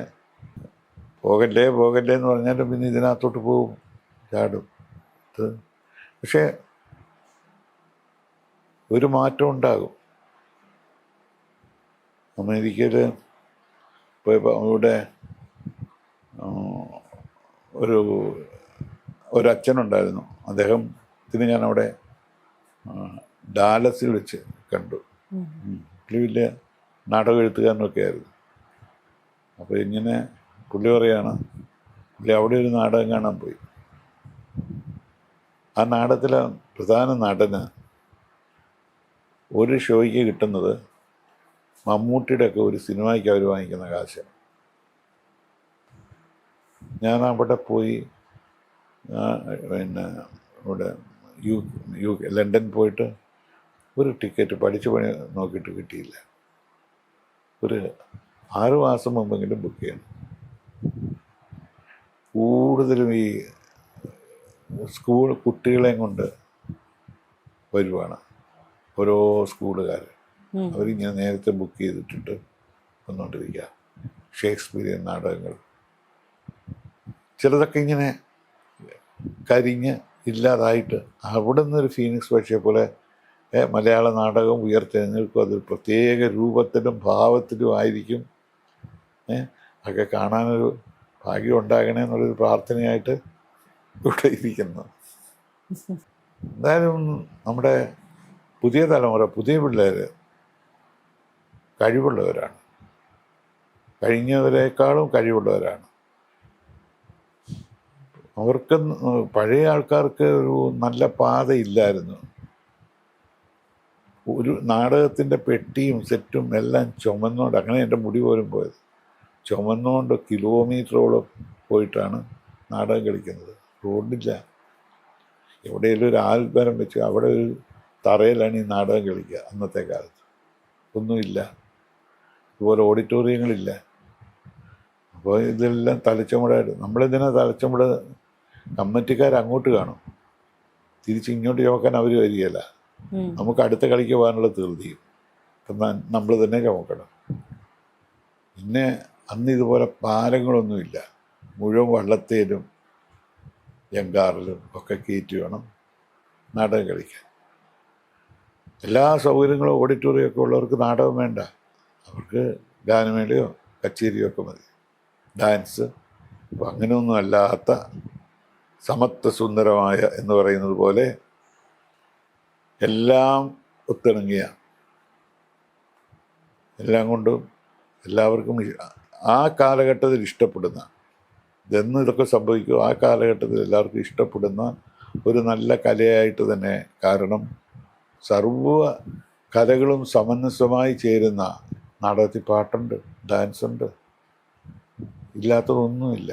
പോകല്ലേ എന്ന് പറഞ്ഞാലും പിന്നെ ഇതിനകത്തോട്ട് പോകും, ചാടും. പക്ഷേ ഒരു മാറ്റം ഉണ്ടാകും. അമേരിക്കയിൽ പോയപ്പോൾ ഇവിടെ ഒരു അച്ഛനുണ്ടായിരുന്നു. അദ്ദേഹത്തിന് ഞാൻ അവിടെ ഡാലസിൽ വെച്ച് കണ്ടു. വലിയ നാടകം എഴുത്തുകാരനൊക്കെ ആയിരുന്നു. അപ്പോൾ ഇങ്ങനെ പുള്ളി പറയാണ്, പുള്ളി അവിടെ ഒരു നാടകം കാണാൻ പോയി. ആ നാടകത്തിലെ പ്രധാന നടന് ഒരു ഷോയ്ക്ക് കിട്ടുന്നത് മമ്മൂട്ടിയുടെ ഒക്കെ ഒരു സിനിമയ്ക്ക് അവർ വാങ്ങിക്കുന്ന കാശ്. ഞാൻ അവിടെ പോയി പിന്നെ ഇവിടെ ലണ്ടൻ പോയിട്ട് ഒരു ടിക്കറ്റ് പഠിച്ച് പണി നോക്കിയിട്ട് കിട്ടിയില്ല. ഒരു 6 മാസം മുമ്പെങ്കിലും ബുക്ക് ചെയ്യണം. കൂടുതലും ഈ സ്കൂൾ കുട്ടികളെയും കൊണ്ട് വരുവാണ് ഓരോ സ്കൂളുകാർ. അവരിങ്ങനെ നേരത്തെ ബുക്ക് ചെയ്തിട്ടിട്ട് വന്നുകൊണ്ടിരിക്കുക. ഷേക്സ്പിയറിയൻ നാടകങ്ങൾ ചിലതൊക്കെ ഇങ്ങനെ കരിഞ്ഞ് ഇല്ലാതായിട്ട് അവിടെ നിന്നൊരു ഫീനിക്സ് പക്ഷിയെ പോലെ മലയാള നാടകം ഉയർത്തെഴുന്നേൽക്കും. അതൊരു പ്രത്യേക രൂപത്തിലും ഭാവത്തിലും ആയിരിക്കും. ഒക്കെ കാണാനൊരു ഭാഗ്യം ഉണ്ടാകണേ എന്നുള്ളൊരു പ്രാർത്ഥനയായിട്ട് ഇവിടെ ഇരിക്കുന്നു. എന്തായാലും നമ്മുടെ പുതിയ തലമുറ, പുതിയ പിള്ളേർ കഴിവുള്ളവരാണ്, കഴിഞ്ഞവരെക്കാളും കഴിവുള്ളവരാണ്. അവർക്ക് പഴയ ആൾക്കാർക്ക് ഒരു നല്ല പാതയില്ലായിരുന്നു. ഒരു നാടകത്തിൻ്റെ പെട്ടിയും സെറ്റും എല്ലാം ചുമന്നുകൊണ്ട്, അങ്ങനെ എൻ്റെ മുടി പോലും പോയത്, ചുമന്നുകൊണ്ട് കിലോമീറ്ററോളം പോയിട്ടാണ് നാടകം കളിക്കുന്നത്. റോഡില്ല, എവിടെയെങ്കിലും ഒരു ആൽമരം വെച്ച് അവിടെ ഒരു തറയിലാണ് ഈ നാടകം കളിക്കുക. അന്നത്തെ കാലത്ത് ഒന്നുമില്ല, ഇതുപോലെ ഓഡിറ്റോറിയങ്ങളില്ല. അപ്പോൾ ഇതെല്ലാം തലച്ചുമടായിട്ട്. നമ്മളിതിനെ തലച്ചുമട് കമ്മിറ്റിക്കാർ അങ്ങോട്ട് കാണും, തിരിച്ച് ഇങ്ങോട്ട് ചുമക്കാൻ അവർ വരികയില്ല. നമുക്ക് അടുത്ത കളിക്ക് പോകാനുള്ള തീർത്തിയും അപ്പം നമ്മൾ തന്നെ ചുമക്കണം. പിന്നെ അന്ന് ഇതുപോലെ പാലങ്ങളൊന്നുമില്ല, മുഴുവൻ വള്ളത്തേലും ജങ്കാറിലും ഒക്കെ കയറ്റി വേണം നാടകം കളിക്കാൻ. എല്ലാ സൗകര്യങ്ങളും ഓഡിറ്റോറിയം ഒക്കെ ഉള്ളവർക്ക് നാടകം വേണ്ട, അവർക്ക് ഗാനമേളയോ കച്ചേരിയോ ഒക്കെ മതി, ഡാൻസ്. അപ്പോൾ അങ്ങനെയൊന്നും അല്ലാത്ത സമത്വ സുന്ദരമായ എന്ന് പറയുന്നത് പോലെ എല്ലാം ഒത്തിണങ്ങിയ, എല്ലാം കൊണ്ടും എല്ലാവർക്കും ആ കാലഘട്ടത്തിൽ ഇഷ്ടപ്പെടുന്ന, ഇതെന്ന് ഇതൊക്കെ സംഭവിക്കുമോ ആ കാലഘട്ടത്തിൽ എല്ലാവർക്കും ഇഷ്ടപ്പെടുന്ന ഒരു നല്ല കലയായിട്ട് തന്നെ. കാരണം സർവ കലകളും സമന്വസമായി ചേരുന്ന നാടകത്തിൽ പാട്ടുണ്ട്, ഡാൻസുണ്ട്, ഇല്ലാത്തതൊന്നുമില്ല.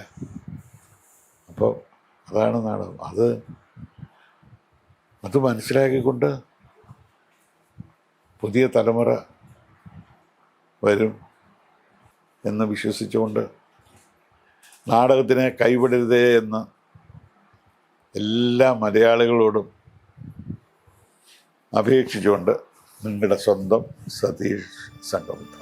അപ്പോൾ അതാണ് നാടകം. അത് മനസ്സിലാക്കിക്കൊണ്ട് പുതിയ തലമുറ വരും എന്ന് വിശ്വസിച്ചുകൊണ്ട് നാടകത്തിനെ കൈവിടരുതേ എന്ന് എല്ലാ മലയാളികളോടും അപേക്ഷിച്ചുകൊണ്ട് നിങ്ങളുടെ സ്വന്തം സതീഷ് സംഘമിത്ര.